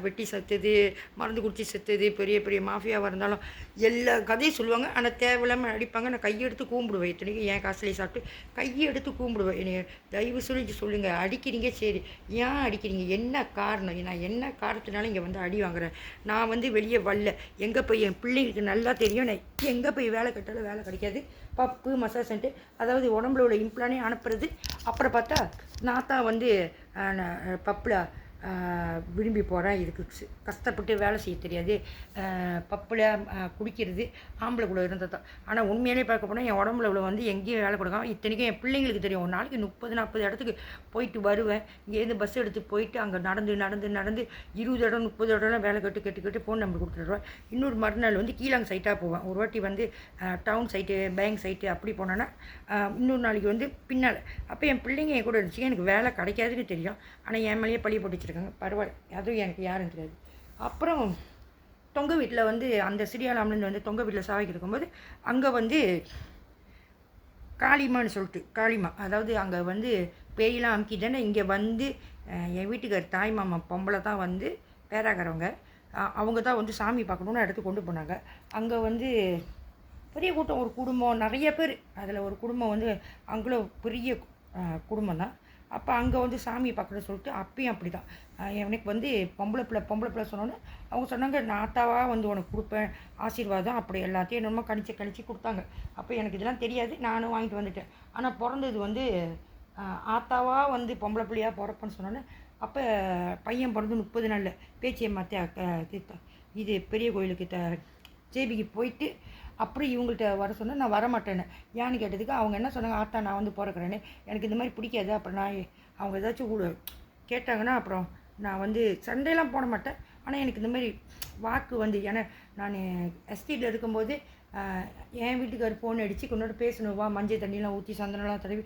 வெட்டி செத்துது, மருந்து குடிச்சு செத்துது, பெரிய பெரிய மாஃபியாவாக இருந்தாலும் எல்லா கதையும் சொல்லுவாங்க. ஆனால் தேவையில்லாமல் அடிப்பாங்க. நான் கையெடுத்து கூம்பிடுவேன். இத்தனைக்கும் என் காசுலேயே சாப்பிட்டு கையெடுத்து கூம்பிடுவேன். என்னை தயவு சொல்லி சொல்லுங்கள், அடிக்கிறீங்க சரி, ஏன் அடிக்கிறீங்க, என்ன காரணம், நான் என்ன காரணத்தினால இங்கே வந்து அடி வாங்குறேன். நான் வந்து வெளியே வரல, எங்கே போய் என் பிள்ளைங்களுக்கு நல்லா தெரியும், நான் எங்கே போய் வேலை கட்டாலும் வேலை கிடைக்காது. பப்பு மசாஜ் சென்டர், அதாவது உடம்புல உள்ள இம்ப்ளானே அனுப்புறது. அப்புறம் பார்த்தா நான் தான் வந்து பப்பில் விரும்பி போகிறேன். இதுக்கு கஷ்டப்பட்டு வேலை செய்ய தெரியாது, பப்பில் குடிக்கிறது ஆம்பளை கூட இருந்தது தான். ஆனால் உண்மையிலே பார்க்க போனால் என் உடம்புல உள்ள வந்து எங்கேயும் வேலை கொடுக்காம, இத்தனைக்கும் என் பிள்ளைங்களுக்கு தெரியும். ஒரு நாளைக்கு 30-40 இடத்துக்கு போயிட்டு வருவேன். இங்கேருந்து பஸ் எடுத்து போயிட்டு அங்கே நடந்து 20 இடம் 30 இடம்லாம் வேலை கேட்டு ஃபோன் நம்பர் கொடுத்துடுவேன். இன்னொரு மறுநாள் வந்து கீழாங்க சைட்டாக போவேன். ஒரு வாட்டி வந்து டவுன் சைட்டு, பேங்க் சைட்டு அப்படி போனேன்னா இன்னொரு நாளைக்கு வந்து பின்னால். அப்போ என் பிள்ளைங்க என் கூட இருந்துச்சு. எனக்கு வேலை கிடைக்காதுன்னு தெரியும், ஆனால் என் மேலேயே பழி போட்டு வச்சுருக்காங்க. பரவாயில்ல, அதுவும் எனக்கு யாரும் தெரியாது. அப்புறம் தொங்க வீட்டில் வந்து அந்த சிறியாலாம்லேருந்து வந்து தொங்க வீட்டில் சாவைக்கு இருக்கும்போது அங்கே வந்து காளிமான்னு சொல்லிட்டு காளிமா, அதாவது அங்கே வந்து பேயெலாம் அமுக்கிட்டேன்னா இங்கே வந்து என் வீட்டுக்கார் தாய் மாமா பொம்பளை தான் வந்து பேராகிறவங்க, அவங்க தான் வந்து சாமி பார்க்கணுன்னு இடத்துக்கு கொண்டு போனாங்க. அங்கே வந்து பெரிய கூட்டம், ஒரு குடும்பம் நிறைய பேர், அதில் ஒரு குடும்பம் வந்து அங்கே பெரிய குடும்பம் தான். அப்போ அங்கே வந்து சாமி பார்க்கணுன்னு சொல்லிட்டு அப்பயும் அப்படி தான் எனக்கு வந்து பொம்பளை பிள்ளை சொன்னோன்னே அவங்க சொன்னாங்க, நான் ஆத்தாவாக வந்து உனக்கு கொடுப்பேன் ஆசீர்வாதம், அப்படி எல்லாத்தையும் என்னமோ கணிச்சு கொடுத்தாங்க. அப்போ எனக்கு இதெல்லாம் தெரியாது, நானும் வாங்கிட்டு வந்துட்டேன். ஆனால் பிறந்தது வந்து ஆத்தாவாக வந்து பொம்பளை பிள்ளையாக பிறப்பேன்னு சொன்னோன்னே, அப்போ பையன் பிறந்து 30 நாளில் பேச்சியம்மா இது பெரிய கோயிலுக்கு ஜேபிக்கு போயிட்டு அப்புறம் இவங்கள்ட்ட வர சொன்னால் நான் வரமாட்டேன்னு. ஏன்னு கேட்டதுக்கு அவங்க என்ன சொன்னாங்க, ஆத்தா நான் வந்து பிறக்கிறேன்னு, எனக்கு இந்த மாதிரி பிடிக்காது. அப்புறம் நான் அவங்க ஏதாச்சும் கேட்டாங்கன்னா அப்புறம் நான் வந்து சண்டையெல்லாம் போட மாட்டேன். ஆனால் எனக்கு இந்த மாதிரி வாக்கு வந்து, ஏன்னா நான் எஸ்டேட்டில் இருக்கும்போது என் வீட்டுக்கார் ஃபோன் அடித்து கொண்டோட பேசணும், வா மஞ்சள் தண்ணியெலாம் ஊற்றி சந்தனம்லாம் தடவி,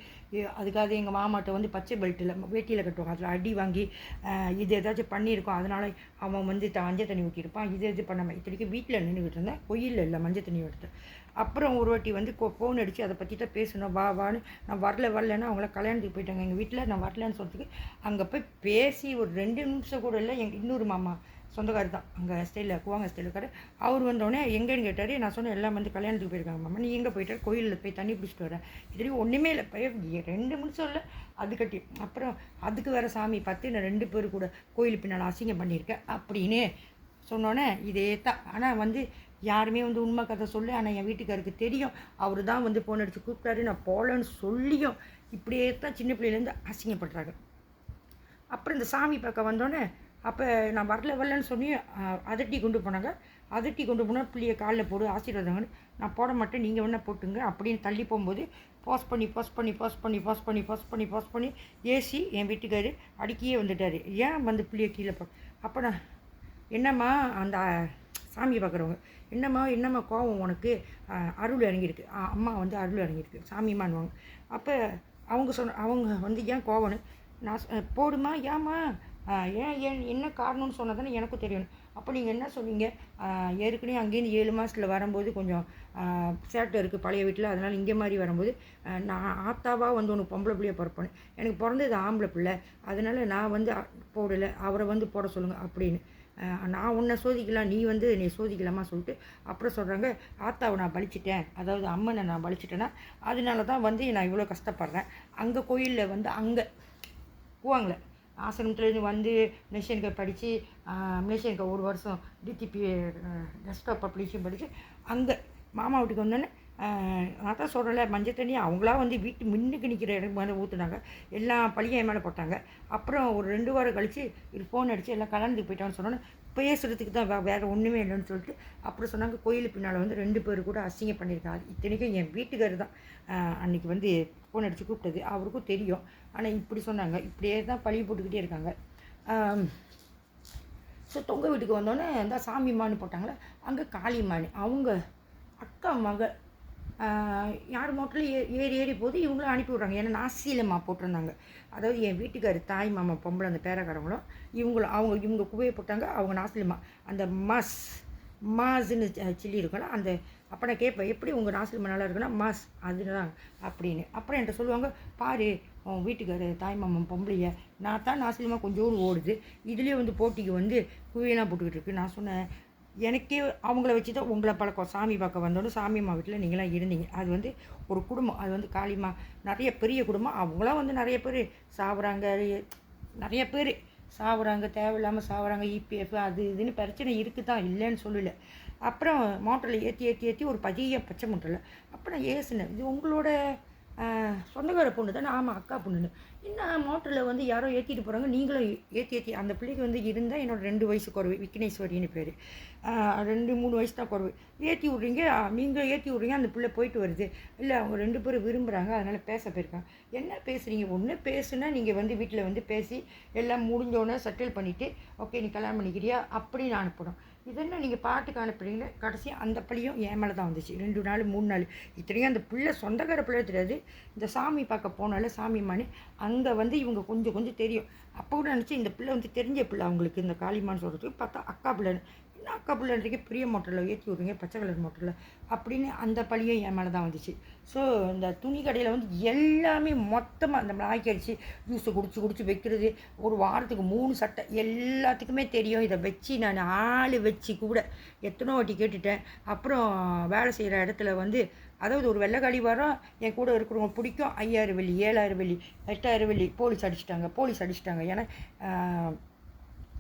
அதுக்காக எங்கள் மாமாட்ட வந்து பச்சை பெல்ட்டில் வேட்டியில் கட்டுவாங்க, அதில் அடி வாங்கி இது ஏதாச்சும் பண்ணியிருக்கோம், அதனால் அவன் வந்து மஞ்சள் தண்ணி ஊற்றிருப்பான். இது பண்ணாமல் இத்தனைக்கும் வீட்டில் நின்றுக்கிட்டு இருந்தேன், கோயிலில் இல்லை மஞ்சள் தண்ணி எடுத்தேன். அப்புறம் ஒரு வாட்டி வந்து ஃபோன் அடித்து அதை பற்றி தான் பேசணும், வான்னு. நான் வரலன்னா அவங்கள கல்யாணத்துக்கு போயிட்டாங்க எங்கள் வீட்டில். நான் வரலன்னு சொல்கிறதுக்கு அங்கே போய் பேசி ஒரு 2 நிமிஷம் கூட இல்லை. எங்கள் இன்னொரு மாமா சொந்தக்காரர் தான், அங்கே ஸ்டைலில் குவாங்க ஸ்டைலில் இருக்காரு. அவர் வந்தோடனே எங்கேன்னு கேட்டார். நான் சொன்னேன் எல்லாம் வந்து கல்யாணத்துக்கு போயிருக்காங்க மாமா, நீ எங்கே போயிட்டார், கோயிலில் போய் தண்ணி பிடிச்சிட்டு வரேன். இதுலேயும் ஒன்றுமே இல்லை, 2 நிமிஷம் இல்லை அது கட்டி. அப்புறம் அதுக்கு வேறு சாமி பார்த்து நான் 2 பேர் கூட கோயில் பின்னால் அசிங்கம் பண்ணியிருக்கேன் அப்படின்னு சொன்னோன்னே இதே தான். ஆனால் வந்து யாருமே வந்து உண்மை கதை சொல்லு. ஆனால் என் வீட்டுக்காருக்கு தெரியும், அவர் தான் வந்து ஃபோன் அடித்து கூப்பிட்டாரு, நான் போகலன்னு சொல்லியும் இப்படியே தான் சின்ன பிள்ளையிலேருந்து அசிங்கப்படுறாங்க. அப்புறம் இந்த சாமி பார்க்க வந்தோடனே அப்போ நான் வரலன்னு சொல்லி அதட்டி கொண்டு போனாங்க. அதட்டி கொண்டு போனால் பிள்ளைய காலில் போடு ஆசீர்வாதங்கன்னு. நான் போட மாட்டேன், நீங்கள் வேணால் போட்டுங்க அப்படின்னு தள்ளி போகும்போது பாஸ் பண்ணி ஏசி என் வீட்டுக்காரு அடிக்கியே வந்துட்டார். ஏன் வந்து பிள்ளைய கீழே அப்போ நான் என்னம்மா அந்த சாமி பார்க்குறவங்க என்னம்மா கோவம் உனக்கு, அருள் இறங்கியிருக்கு, அம்மா வந்து அருள் இறங்கியிருக்கு சாமிமான்வாங்க. அப்போ அவங்க வந்து ஏன் கோவம்னு நான் போடுமா ஏம்மா ஏன் என்ன காரணம்னு சொன்னால் தானே எனக்கும் தெரியணும். அப்போ நீங்கள் என்ன சொன்னீங்க, ஏற்கனவே அங்கேருந்து 7 மாதத்தில் வரும்போது கொஞ்சம் சேட்டை இருக்குது பழைய வீட்டில், அதனால் இங்கே மாதிரி வரும்போது நான் ஆத்தாவாக வந்து உனக்கு பொம்பளை பிள்ளைய பிறப்பேன், எனக்கு பிறந்தது ஆம்பளை பிள்ளை, அதனால் நான் வந்து போடலை, அவரை வந்து போட சொல்லுங்கள் அப்படின்னு. நான் உன்னை சோதிக்கலாம், நீ வந்து என்னை சோதிக்கலாமா சொல்லிட்டு அப்புறம் சொல்கிறாங்க, ஆத்தாவை நான் பலிச்சிட்டேன், அதாவது அம்மனை நான் பலிச்சிட்டேன்னா அதனால தான் வந்து நான் இவ்வளோ கஷ்டப்படுறேன். அங்கே கோயிலில் வந்து அங்கே போவாங்களே ஆசிரமத்துலேருந்து வந்து மலேசியனுக்கு படித்து மலேசியனுக்கு 1 வருஷம் டிடிபி டெஸ்க்டாப் பப்ளிஷிங் படித்து அங்கே மாமா வீட்டுக்கு வந்தோன்னே நான் தான் சொல்கிறேன்ல, மஞ்சள் தண்ணி அவங்களா வந்து வீட்டு முன்னுக்கு நிற்கிற இடம் மேலே ஊற்றுனாங்க, எல்லாம் பழியை என் மேலே போட்டாங்க. அப்புறம் ஒரு 2 வாரம் கழித்து இது ஃபோன் அடித்து எல்லாம் கல்யாணத்துக்கு போயிட்டான்னு சொன்னோன்னே பேசுகிறதுக்கு தான் வேறு ஒன்றுமே இல்லைன்னு சொல்லிட்டு அப்புறம் சொன்னாங்க, கோயிலுக்கு பின்னால் வந்து 2 பேர் கூட அசிங்கம் பண்ணியிருக்காங்க. இத்தனைக்கும் என் வீட்டுக்காரர் தான் அன்றைக்கி வந்து ஃபோன் அடித்து கூப்பிட்டது, அவருக்கும் தெரியும். ஆனால் இப்படி சொன்னாங்க, இப்படியே தான் பழி போட்டுக்கிட்டே இருக்காங்க. ஸோ தொங்க வீட்டுக்கு வந்தோடனே இந்த சாமிமான்னு போட்டாங்களே, அங்கே காளிமான்னு அவங்க அக்கா மக யார் மோட்டரில் ஏறி போது இவங்களும் அனுப்பி விட்றாங்க. ஏன்னா நாசிலம்மா போட்டிருந்தாங்க, அதாவது என் வீட்டுக்காரு தாய் மாமா பொம்பளை அந்த பேரக்காரங்களும் இவங்க குவையை போட்டாங்க, அவங்க நாசிலம்மா அந்த மாஸ்ன்னு சில்லி இருக்கும்ல அந்த. அப்போ நான் கேட்பேன், எப்படி உங்கள் நாசிலம்மா நல்லா இருக்குன்னா மாஸ் அதுதான் அப்படின்னு. அப்புறம் என்கிட்ட சொல்லுவாங்க, பாரு உன் வீட்டுக்காரு தாய் மாமன் பொம்பளைய நான் தான் நாசிலமாக கொஞ்சோடு ஓடுது, இதுலேயே வந்து போட்டிக்கு வந்து குவையெல்லாம் போட்டுக்கிட்டு இருக்கு. நான் சொன்னேன், எனக்கே அவங்கள வச்சு தான் உங்களை பழக்கம், சாமி பார்க்க வந்தோன்னு சாமியம்மா வீட்டில் நீங்களாம் இருந்தீங்க, அது வந்து ஒரு குடும்பம், அது வந்து காளிமா நிறைய பெரிய குடும்பம், அவங்களாம் வந்து நிறைய பேர் சாப்பிட்றாங்க, நிறைய பேர் சாப்பிட்றாங்க, தேவையில்லாமல் சாப்பிட்றாங்க, இபிஎஃப் அது இதுன்னு பிரச்சனை இருக்குது தான், இல்லைன்னு சொல்லலை. அப்புறம் மோட்டரில் ஏற்றி ஒரு பச்சை மூட்டரில் அப்போ நான் ஏசுனேன், இது உங்களோட சொந்தக்கார பொண்ணு தானே, ஆமாம் அக்கா பொண்ணுன்னு. என்ன மோட்டரில் வந்து யாரோ ஏற்றிட்டு போகிறாங்க, நீங்களும் ஏற்றி அந்த பிள்ளைக்கு வந்து இருந்தால் என்னோட 2 வயசு குறைவு, விக்னேஸ்வரின்னு பேர், 2-3 வயசு தான் குறைவு, ஏற்றி விட்றீங்க, நீங்கள் ஏற்றி விட்றீங்க, அந்த பிள்ளை போயிட்டு வருது, இல்லை அவங்க 2 பேரும் விரும்புகிறாங்க அதனால் பேச போயிருக்காங்க. என்ன பேசுகிறீங்க, ஒன்று பேசுனா நீங்கள் வந்து வீட்டில் வந்து பேசி எல்லாம் முடிஞ்சோன்னே செட்டில் பண்ணிவிட்டு ஓகே நீ கல்யாணம் பண்ணிக்கிறியா அப்படின்னு அனுப்பணும். இதென்ன நீங்கள் பாட்டுக்கு அனுப்புறீங்களே, கடைசி அந்த பள்ளியும் என் மேலே தான் வந்துச்சு. 2 நாள் 3 நாள் இத்தனையும் அந்த பிள்ளை சொந்தக்கார பிள்ளை தெரியாது, இந்த சாமி பார்க்க போனால சாமிமானு அங்கே வந்து இவங்க கொஞ்சம் தெரியும். அப்போ கூட நினச்சி இந்த பிள்ளை வந்து தெரிஞ்ச பிள்ளை அவங்களுக்கு, இந்த காளிமான்னு சொல்கிறதுக்கு பார்த்தா அக்கா பிள்ளைன்னு. என்ன அக்கா பிள்ளைன்றதுக்கு பெரிய மோட்டரில் ஏற்றி விட்றீங்க பச்சை கலர் மோட்டரில் அப்படின்னு அந்த பழியும் என் மேலே தான் வந்துச்சு. ஸோ இந்த துணி கடையில் வந்து எல்லாமே மொத்தமாக இந்த நாய்க்கு அடித்து ஜூஸை குடிச்சு வைக்கிறது, ஒரு வாரத்துக்கு 3 சட்டை எல்லாத்துக்குமே தெரியும். இதை வச்சு நான் ஆள் வச்சு கூட எத்தனோ வாட்டி கேட்டுட்டேன். அப்புறம் வேலை செய்கிற இடத்துல வந்து அதாவது ஒரு வெள்ளைக்காளி வாரம் என் கூட இருக்கிறவங்க பிடிக்கும், 5000 வெள்ளி 7000 வெள்ளி 8000 வெள்ளி போலீஸ் அடிச்சிட்டாங்க. ஏன்னா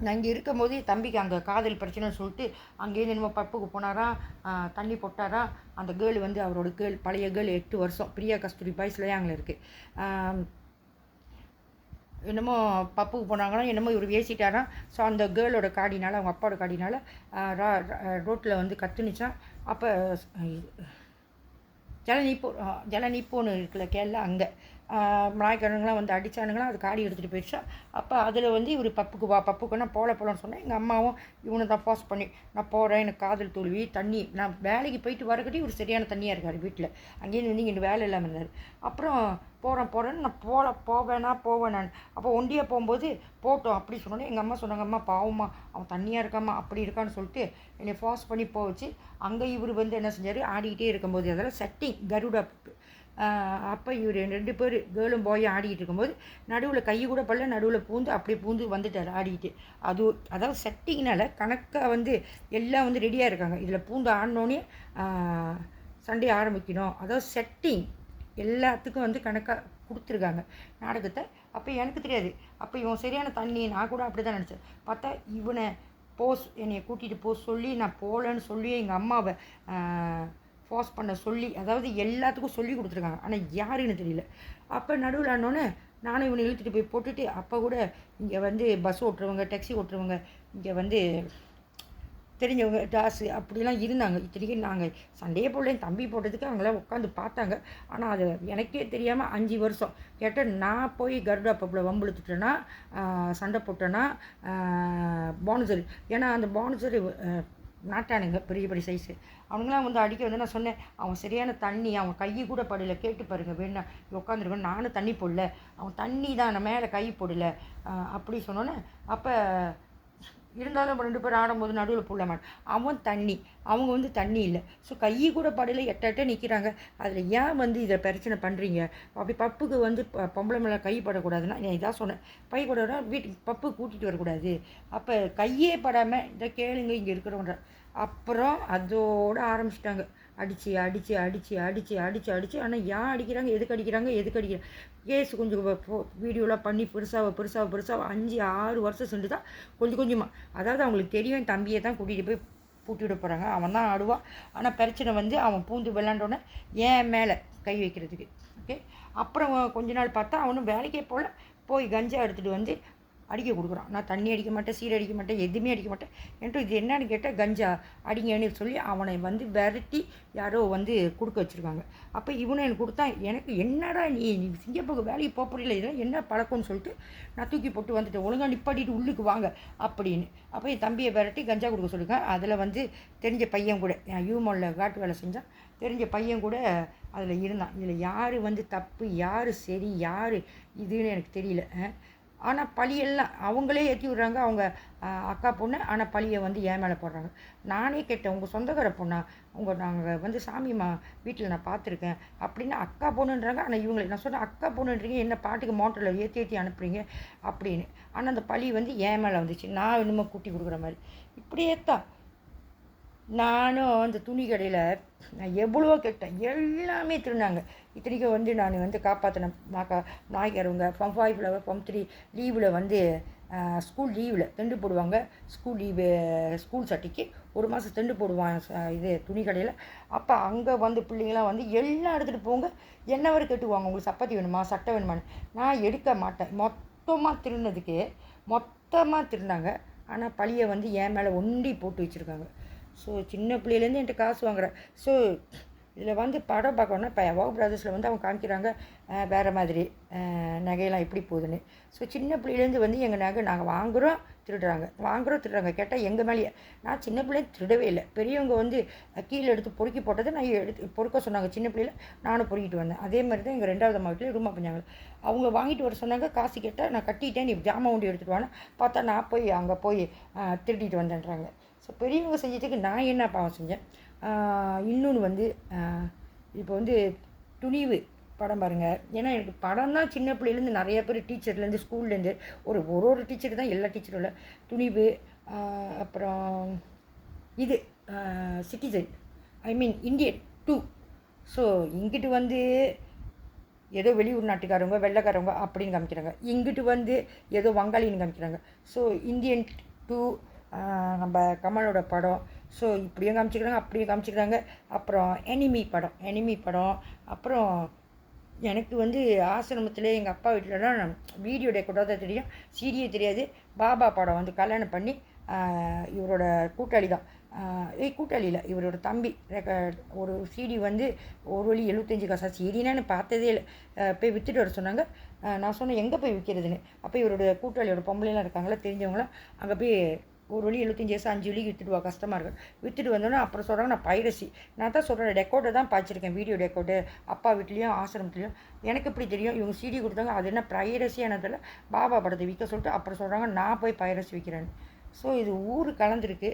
நான் இங்கே இருக்கும் போது தம்பிக்கு அங்கே காதல் பிரச்சனைன்னு சொல்லிட்டு அங்கேருந்து என்னமோ பப்புக்கு போனாராம், தண்ணி போட்டாராம். அந்த கேர்ள் வந்து அவரோட பழைய கேர்ள் 8 வருஷம் பிரியா கஸ்தூரி பாய்ஸ்லேயே அங்கே இருக்குது. என்னமோ பப்புக்கு போனாங்கன்னா என்னமோ இவர் வேசிட்டாராம். ஸோ அந்த கேர்ளோட காடினால் அவங்க அப்பாவோட காடினால் ரோட்டில் வந்து கத்துனுச்சான். அப்போ ஜலநீப்போன்னு இருக்குல்ல கேரளா, அங்கே நாய்க்கணுங்களாம் வந்து அடித்தானுங்களாம், அது காடி எடுத்துகிட்டு போயிடுச்சா. அப்போ அதில் வந்து இவர் பப்புக்குன்னா போகலான்னு சொன்னேன். எங்கள் அம்மாவும் இவனை தான் ஃபோர்ஸ் பண்ணி நான் போகிறேன், எனக்கு காதல் தோல்வி தண்ணி, நான் வேலைக்கு போயிட்டு வரக்கட்டி இவர் சரியான தண்ணியாக இருக்கார் வீட்டில், அங்கேருந்து வந்து இங்கே வேலை இல்லாமல் இருந்தார். அப்புறம் போகிறேன்னு நான் போவேன் நான். அப்போ ஒண்டியாக போகும்போது போட்டோம் அப்படி சொன்னோன்னே எங்கள் அம்மா சொன்னாங்க, அம்மா பாவம்மா அவன் தண்ணியாக இருக்காம்மா அப்படி இருக்கான்னு சொல்லிட்டு என்னை ஃபோர்ஸ் பண்ணி போச்சு. அங்கே இவர் வந்து என்ன செஞ்சார், ஆடிக்கிட்டே இருக்கும்போது அதெல்லாம் செட்டிங் கருடா. அப்போ இவர் 2 பேர் கேர்ளும் பாயும் ஆடிக்கிட்டு இருக்கும்போது நடுவில் கை கூட பல்ல நடுவில் அப்படியே பூந்து வந்துட்டார் ஆடிக்கிட்டு. அதாவது செட்டிங்னால கணக்காக வந்து எல்லாம் வந்து ரெடியாக இருக்காங்க. இதில் பூந்து ஆடினோடனே சண்டே ஆரம்பிக்கணும், அதாவது செட்டிங் எல்லாத்துக்கும் வந்து கணக்காக கொடுத்துருக்காங்க நாடகத்தை. அப்போ எனக்கு தெரியாது, அப்போ இவன் சரியான தண்ணி, நான் கூட அப்படி தான் நினச்சேன். பார்த்தா இவனை என்னை கூட்டிகிட்டு சொல்லி நான் போகலன்னு சொல்லி எங்கள் அம்மாவை ஃபோர்ஸ் பண்ண சொல்லி, அதாவது எல்லாத்துக்கும் சொல்லி கொடுத்துருக்காங்க, ஆனால் யாருன்னு தெரியல. அப்போ நடுவில் ஆனோடனே நானும் இவனை இழுத்துட்டு போய் போட்டுட்டு அப்போ கூட இங்கே வந்து பஸ் ஓட்டுறவங்க டாக்ஸி ஓட்டுறவங்க இங்கே வந்து தெரிஞ்சவங்க டாஸு அப்படிலாம் இருந்தாங்க. இத்தனைக்கும் நாங்கள் சண்டையே போடல, என் தம்பி போட்டதுக்கு அவங்களாம் உட்காந்து பார்த்தாங்க. ஆனால் அது எனக்கே தெரியாமல் 5 வருஷம் கேட்டால் நான் போய் கருடா பப்பில் வம்பிழுத்துட்டேன்னா சண்டை போட்டேன்னா பானுசரி. ஏன்னா அந்த பானுசரி நாட்டானுங்க பெரிய பெரிய சைஸு. அவனுங்களாம் வந்து அடிக்க வந்து நான் சொன்னேன், அவன் சரியான தண்ணி, அவன் கை கூட படல, கேட்டு பாருங்க வேணா உட்காந்துருக்கேன், நானும் தண்ணி போடல, அவன் தண்ணி தான், நான் மேலே கை போடல அப்படி சொன்னோன்னே. அப்போ இருந்தாலும் 2 பேர் ஆடும்போது நடுவில் புள்ள மாட்டேன், அவன் தண்ணி, அவங்க வந்து தண்ணி இல்லை. ஸோ கை கூட படையில எட்ட நிற்கிறாங்க. அதில் ஏன் வந்து இதை பிரச்சனை பண்ணுறீங்க? அப்படி பப்புக்கு வந்து பொம்பளை மேலே கை படக்கூடாதுன்னா நான் இதான் சொன்னேன், பை படக்கூடா வீட்டுக்கு பப்பு கூட்டிகிட்டு வரக்கூடாது. அப்போ கையே படாமல் இதை கேளுங்க இங்கே இருக்கிறவங்க. அப்புறம் அதோடு ஆரம்பிச்சிட்டாங்க அடித்து அடித்து அடித்து அடித்து அடித்து அடித்து. ஆனால் ஏன் அடிக்கிறாங்க, எதுக்கு அடிக்கிறாங்க கேஸ் கொஞ்சம் வீடியோலாம் பண்ணி பெருசாக 5-6 வருஷம் சென்று தான் கொஞ்சமாக. அதாவது அவங்களுக்கு தெரியும் என் தம்பியை தான் கூட்டிகிட்டு போய் பூட்டி விட போகிறாங்க, அவன் தான் ஆடுவான். ஆனால் பிரச்சனை வந்து அவன் பூந்து விளாண்டோன்னே ஏன் மேலே கை வைக்கிறதுக்கு. ஓகே, அப்புறம் கொஞ்ச நாள் பார்த்தா அவனும் வேலைக்கே போய் கஞ்சா எடுத்துகிட்டு வந்து அடிக்க கொடுக்குறான். நான் தண்ணி அடிக்க மாட்டேன், சீரை அடிக்க மாட்டேன், எதுவுமே அடிக்க மாட்டேன் என்று இது என்னன்னு கேட்டால் கஞ்சா அடிங்கன்னு சொல்லி அவனை வந்து விரட்டி யாரோ வந்து கொடுக்க வச்சுருக்காங்க. அப்போ இவனை எனக்கு கொடுத்தா, எனக்கு என்னடா நீ சிங்கப்பூருக்கு வேலைக்கு போக புரியல, இதெல்லாம் என்ன பழக்கம்னு சொல்லிட்டு நான் தூக்கி போட்டு வந்துட்டேன், ஒழுங்காக நிப்பாட்டிட்டு உள்ளுக்கு வாங்க அப்படின்னு. அப்போ என் தம்பியை விரட்டி கஞ்சா கொடுக்க சொல்லியிருக்கேன். அதில் வந்து தெரிஞ்ச பையன் கூட யூமோனில் காட்டு வேலை செஞ்சான், தெரிஞ்ச பையன் கூட அதில் இருந்தான். இதில் யார் வந்து தப்பு, யார் சரி, யார் இதுன்னு எனக்கு தெரியல. ஆனால் பழியெல்லாம் அவங்களே ஏற்றி விட்றாங்க, அவங்க அக்கா பொண்ணு. ஆனால் பழியை வந்து ஏன் மேலே போடுறாங்க. நானே கேட்டேன், உங்கள் சொந்தக்கார பொண்ணா, நாங்கள் வந்து சாமிம்மா வீட்டில் நான் பார்த்துருக்கேன் அப்படின்னு அக்கா பொண்ணுன்றாங்க. ஆனால் இவங்களை நான் சொன்னேன், அக்கா பொண்ணுன்றீங்க, என்ன பாட்டுக்கு மோட்டரில் ஏற்றி அனுப்புறீங்க அப்படின்னு. ஆனால் அந்த பழி வந்து ஏன் மேலே வந்துச்சு, நான் இன்னுமே கூட்டி கொடுக்குற மாதிரி. இப்படியே தான் நானும் அந்த துணி கடையில் நான் எவ்வளவோ கேட்டேன், எல்லாமே திருந்தாங்க. இத்தனைக்கும் வந்து நான் வந்து காப்பாற்றினேன். நாய்க்காரவங்க ஃபார்ம் 5 ஃபார்ம் 3 லீவில் வந்து ஸ்கூல் லீவில் தெண்டு போடுவாங்க. ஸ்கூல் சட்டிக்கு 1 மாதம் தெண்டு போடுவான் இது துணி கடையில். அப்போ அங்கே வந்து பிள்ளைங்களாம் வந்து எல்லாம் எடுத்துகிட்டு போங்க, என்ன வரை கேட்டுவாங்க, உங்களுக்கு சப்பாத்தி வேணுமா, சட்டை வேணுமான்னு. நான் எடுக்க மாட்டேன். மொத்தமாக திருந்தாங்க. ஆனால் பழியை வந்து என் மேலே ஒண்டி போட்டு வச்சுருக்காங்க. ஸோ சின்ன பிள்ளையிலேருந்து என்கிட்ட காசு வாங்குறேன். ஸோ இதில் வந்து படம் பார்க்கணுன்னா இப்போ வாவ் பிரதர்ஸில் வந்து அவங்க காமிக்கிறாங்க வேறு மாதிரி நகையெல்லாம் எப்படி போகுதுன்னு. ஸோ சின்ன பிள்ளையிலேருந்து வந்து எங்கள் நகை நாங்கள் வாங்குகிறோம் திருடுறாங்க. கேட்டால் எங்கள் மேலேயே. நான் சின்ன பிள்ளைங்க திருடவே இல்லை. பெரியவங்க வந்து கீழே எடுத்து பொறுக்கி போட்டதை நான் எடுத்து பொறுக்க சொன்னாங்க. சின்ன பிள்ளையில நானும் பொறுக்கிட்டு வந்தேன். அதே மாதிரி தான் எங்கள் 2வது அம்மா வீட்டில் ரூமா பண்ணாங்க. அவங்க வாங்கிட்டு வர சொன்னாங்க. காசு கேட்டால் நான் கட்டிட்டேன், நீ ஜாமான் ஒண்டி எடுத்துகிட்டு வான்னு. பார்த்தா நான் போய் அங்கே போய் திருடிட்டு வந்தேன்றாங்க. ஸோ பெரியவங்க செஞ்சதுக்கு நான் என்ன பாவம் செஞ்சேன். இன்னொன்று வந்து இப்போ வந்து துணிவு படம் பாருங்கள். ஏன்னா எனக்கு படம் தான் சின்ன பிள்ளைலேருந்து நிறைய பேர் டீச்சர்லேருந்து ஸ்கூல்லேருந்து ஒரு டீச்சர் தான், எல்லா டீச்சரும் இல்லை. துணிவு, அப்புறம் இது சிட்டிசன், ஐ மீன் இந்தியன் 2. ஸோ இங்கிட்டு வந்து ஏதோ வெளியூர் நாட்டுக்காரவங்க வெள்ளைக்காரவங்க அப்படின்னு காமிக்கிறாங்க, இங்கிட்டு வந்து ஏதோ வங்காளின்னு காமிக்கிறாங்க. ஸோ இந்தியன் 2 நம்ம கமலோட படம். ஸோ இப்படியும் காமிச்சிக்கிறாங்க, அப்படியும் காமிச்சிக்கிறாங்க. அப்புறம் எனிமி படம். அப்புறம் எனக்கு வந்து ஆசிரமத்தில் எங்கள் அப்பா வீட்டிலலாம் வீடியோ டெக்கோடாக தான் தெரியும், சீடியே தெரியாது. பாபா படம் வந்து கல்யாணம் பண்ணி இவரோட கூட்டாளி தான், கூட்டாளியில் இவரோட தம்பி ஒரு சீடி வந்து ஒரு வழி 75 காசா. சீடினா நான் பார்த்ததே இல்லை. போய் விற்றுட்டு வர சொன்னாங்க. நான் சொன்னேன் எங்கே போய் விற்கிறதுன்னு. அப்போ இவரோட கூட்டாளியோட பொம்பளைலாம் இருக்காங்களா தெரிஞ்சவங்களாம், அங்கே போய் ஒரு வழி 75 காசு 5 வழிக்கு விற்றுட்டு வா, கஷ்டமாக இருக்கும். விற்றுட்டு வந்தோன்னே அப்புறம் சொல்கிறாங்க நான் பைரசி. நான் தான் சொல்கிறேன், டெக்கோட்டை தான் பாய்ச்சிருக்கேன், வீடியோ டெக்கோட்டு அப்பா வீட்லேயும் ஆசிரமத்துலேயும். எனக்கு எப்படி தெரியும் இவங்க சீடி கொடுத்தாங்க, அது என்ன ப்ரைரசி என்னதில் பாபா படத்தை விற்க சொல்லிட்டு அப்புறம் சொல்கிறாங்க நான் போய் பைரசி விற்கிறேன்னு. ஸோ இது ஊர் கலந்துருக்கு.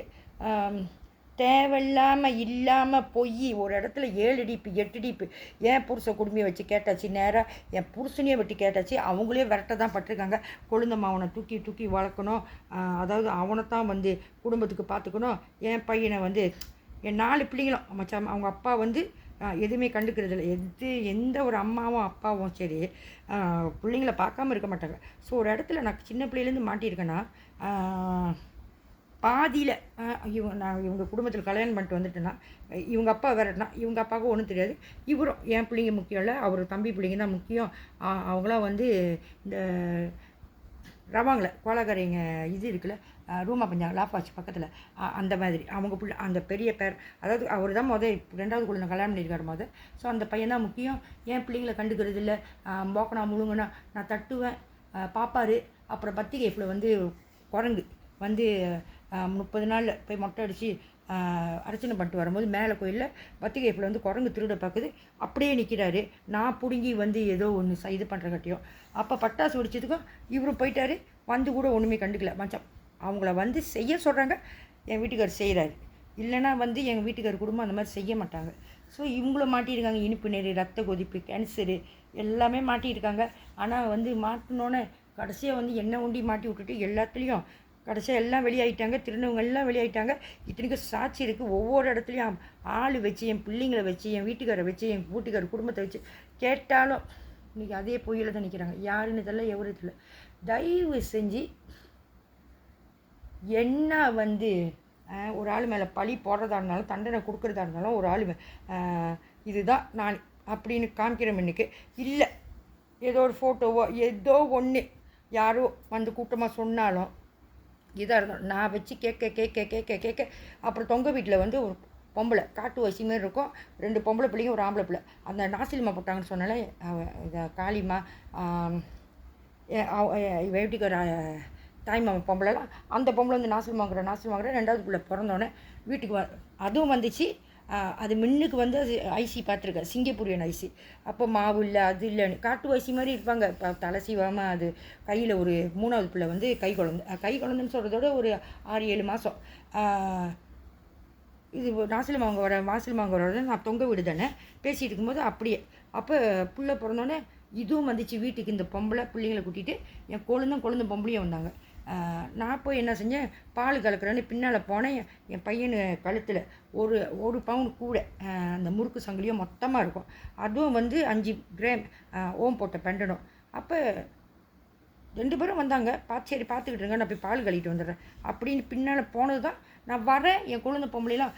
தேவையில்லாமல் இல்லாமல் போய் ஒரு இடத்துல 7 டிப்பு 8 டிப்பு ஏன் புருஷ குடும்பியை வச்சு கேட்டாச்சு, நேராக என் புருஷனையே வெட்டி கேட்டாச்சு. அவங்களே விரட்ட தான் பட்டிருக்காங்க. கொழுந்தம்மா அவனை தூக்கி வளர்க்கணும், அதாவது அவனை தான் வந்து குடும்பத்துக்கு பார்த்துக்கணும். என் பையனை வந்து என் 4 பிள்ளைங்களும் மச்சான் அவங்க அப்பா வந்து எதுவுமே கண்டுக்கிறது இல்லை. எந்த ஒரு அம்மாவும் அப்பாவும் சரி பிள்ளைங்களை பார்க்காம இருக்க மாட்டாங்க. ஸோ ஒரு இடத்துல நான் சின்ன பிள்ளையிலேருந்து மாட்டியிருக்கேன்னா பாதியில் இவங்க குடும்பத்தில் கல்யாணம் பண்ணிட்டு வந்துட்டேன்னா இவங்க அப்பா வேறனா இவங்க அப்பாவுக்கும் ஒன்றும் தெரியாது. இவரும் என் பிள்ளைங்க முக்கியம் இல்லை, அவர் தம்பி பிள்ளைங்க தான் முக்கியம். அவங்களாம் வந்து இந்த ரவாங்கள கோலாக்கரைங்க இது இருக்குல்ல, ரூமா பஞ்சம் லாப்பாச்சு பக்கத்தில், அந்த மாதிரி அவங்க பிள்ளை அந்த பெரிய பேர், அதாவது அவர் தான் ரெண்டாவது குழந்தை கல்யாணம் பண்ணியிருக்காரு ஸோ அந்த பையன் தான் முக்கியம். என் பிள்ளைங்களை கண்டுக்கிறது இல்லை. மோக்கனா முழுங்கனா நான் தட்டுவேன், பாப்பார். அப்புறம் பத்திரிகைப்பில் வந்து குரங்கு வந்து 30 நாளில் போய் மொட்டை அடித்து அர்ச்சனை பண்ணிட்டு வரும்போது மேலே கோயிலில் பத்திரிகைப்பில் வந்து குரங்கு திருட பார்க்குது, அப்படியே நிற்கிறாரு. நான் பிடுங்கி வந்து ஏதோ ஒன்று இது பண்ணுற கட்டியும். அப்போ பட்டாசு வெடிச்சதுக்கும் இவரும் போயிட்டார், வந்து கூட ஒன்றுமே கண்டுக்கல. மச்சான் அவங்கள வந்து செய்ய சொல்கிறாங்க, என் வீட்டுக்கார் செய்கிறாரு. இல்லைனா வந்து எங்கள் வீட்டுக்கார் குடும்பம் அந்த மாதிரி செய்ய மாட்டாங்க. ஸோ இவங்கள மாட்டியிருக்காங்க. இனிப்பு நீர், ரத்த கொதிப்பு, கேன்சரு எல்லாமே மாட்டியிருக்காங்க. ஆனால் வந்து மாட்டினோன்னே கடைசியாக வந்து எண்ணெய் உண்டி மாட்டி விட்டுட்டு எல்லாத்துலேயும் கடைசியாக எல்லாம் வெளியாகிட்டாங்க. திருநவங்க எல்லாம் வெளியாகிட்டாங்க. இத்தனைக்கும் சாட்சி இருக்குது. ஒவ்வொரு இடத்துலையும் ஆள் வச்சு, என் பிள்ளைங்களை வச்சு, என் வீட்டுக்காரை வச்சு, என் வீட்டுக்கார குடும்பத்தை வச்சு கேட்டாலும் இன்றைக்கி அதே பொய்யில் தான் நிற்கிறாங்க. யாருன்னு தெரியல, எவரும் தெரியல. தயவு செஞ்சு என்ன வந்து ஒரு ஆள் மேலே பழி போடுறதா இருந்தாலும், தண்டனை கொடுக்குறதா இருந்தாலும், ஒரு ஆள் இதுதான் நான் அப்படின்னு காமிக்கிற முன்னுக்கு இல்லை, ஏதோ ஒரு ஃபோட்டோவோ ஏதோ ஒன்று யாரோ வந்து கூட்டமாக சொன்னாலும் இதாக இருந்தாலும் நான் வச்சு கேட்க அப்புறம் தொங்க வீட்டில் வந்து ஒரு பொம்பளை காட்டு வசி மாரி இருக்கும், 2 பொம்பளை பிள்ளைங்க, ஒரு ஆம்பளை பிள்ளை. அந்த நாசிலிமா போட்டாங்கன்னு சொன்னாலே இதை காளிமா வீட்டுக்கு தாய்மாமன் பொம்பளைலாம், அந்த பொம்பளை வந்து நாசிலிமாங்கிற 2வது பிள்ளை பிறந்தோடனே வீட்டுக்கு அதுவும் வந்துச்சு. அது முன்னுக்கு வந்து அது ஐசி பார்த்துருக்கேன், சிங்கப்பூரியன் ஐசி. அப்போ மாவு இல்லை, அது இல்லைன்னு காட்டு வயசி மாதிரி இருப்பாங்க. இப்போ தலை சீவாமல் அது கையில் ஒரு 3வது பிள்ளை வந்து கை குழந்தைன்னு சொல்கிறதோட ஒரு 6-7 மாதம். இது வாசல் வர நான் தொங்க வீடு தானே பேசிகிட்டு இருக்கும்போது அப்படியே அப்போ பிள்ளை பிறந்தோடனே இதுவும் வந்துச்சு வீட்டுக்கு. இந்த பொம்பளை பிள்ளைங்களை கூட்டிகிட்டு என் கொழுந்தும் பொம்பளையும் வந்தாங்க. நான் போய் என்ன செஞ்சேன், பால் கலக்கிறேன்னு பின்னால் போனேன். என் பையனு கழுத்தில் ஒரு பவுன் கூட அந்த முறுக்கு சங்கிலியும் மொத்தமாக இருக்கும். அதுவும் வந்து 5 கிராம் ஓம் போட்ட பெண்டனும். அப்போ 2 பேரும் வந்தாங்க. சரி பார்த்துக்கிட்டு இருங்க, நான் போய் பால் கழிட்டு வந்துடுறேன் அப்படின்னு பின்னால் போனது தான். நான் வரேன், என் கொழுந்த பொம்பளைலாம்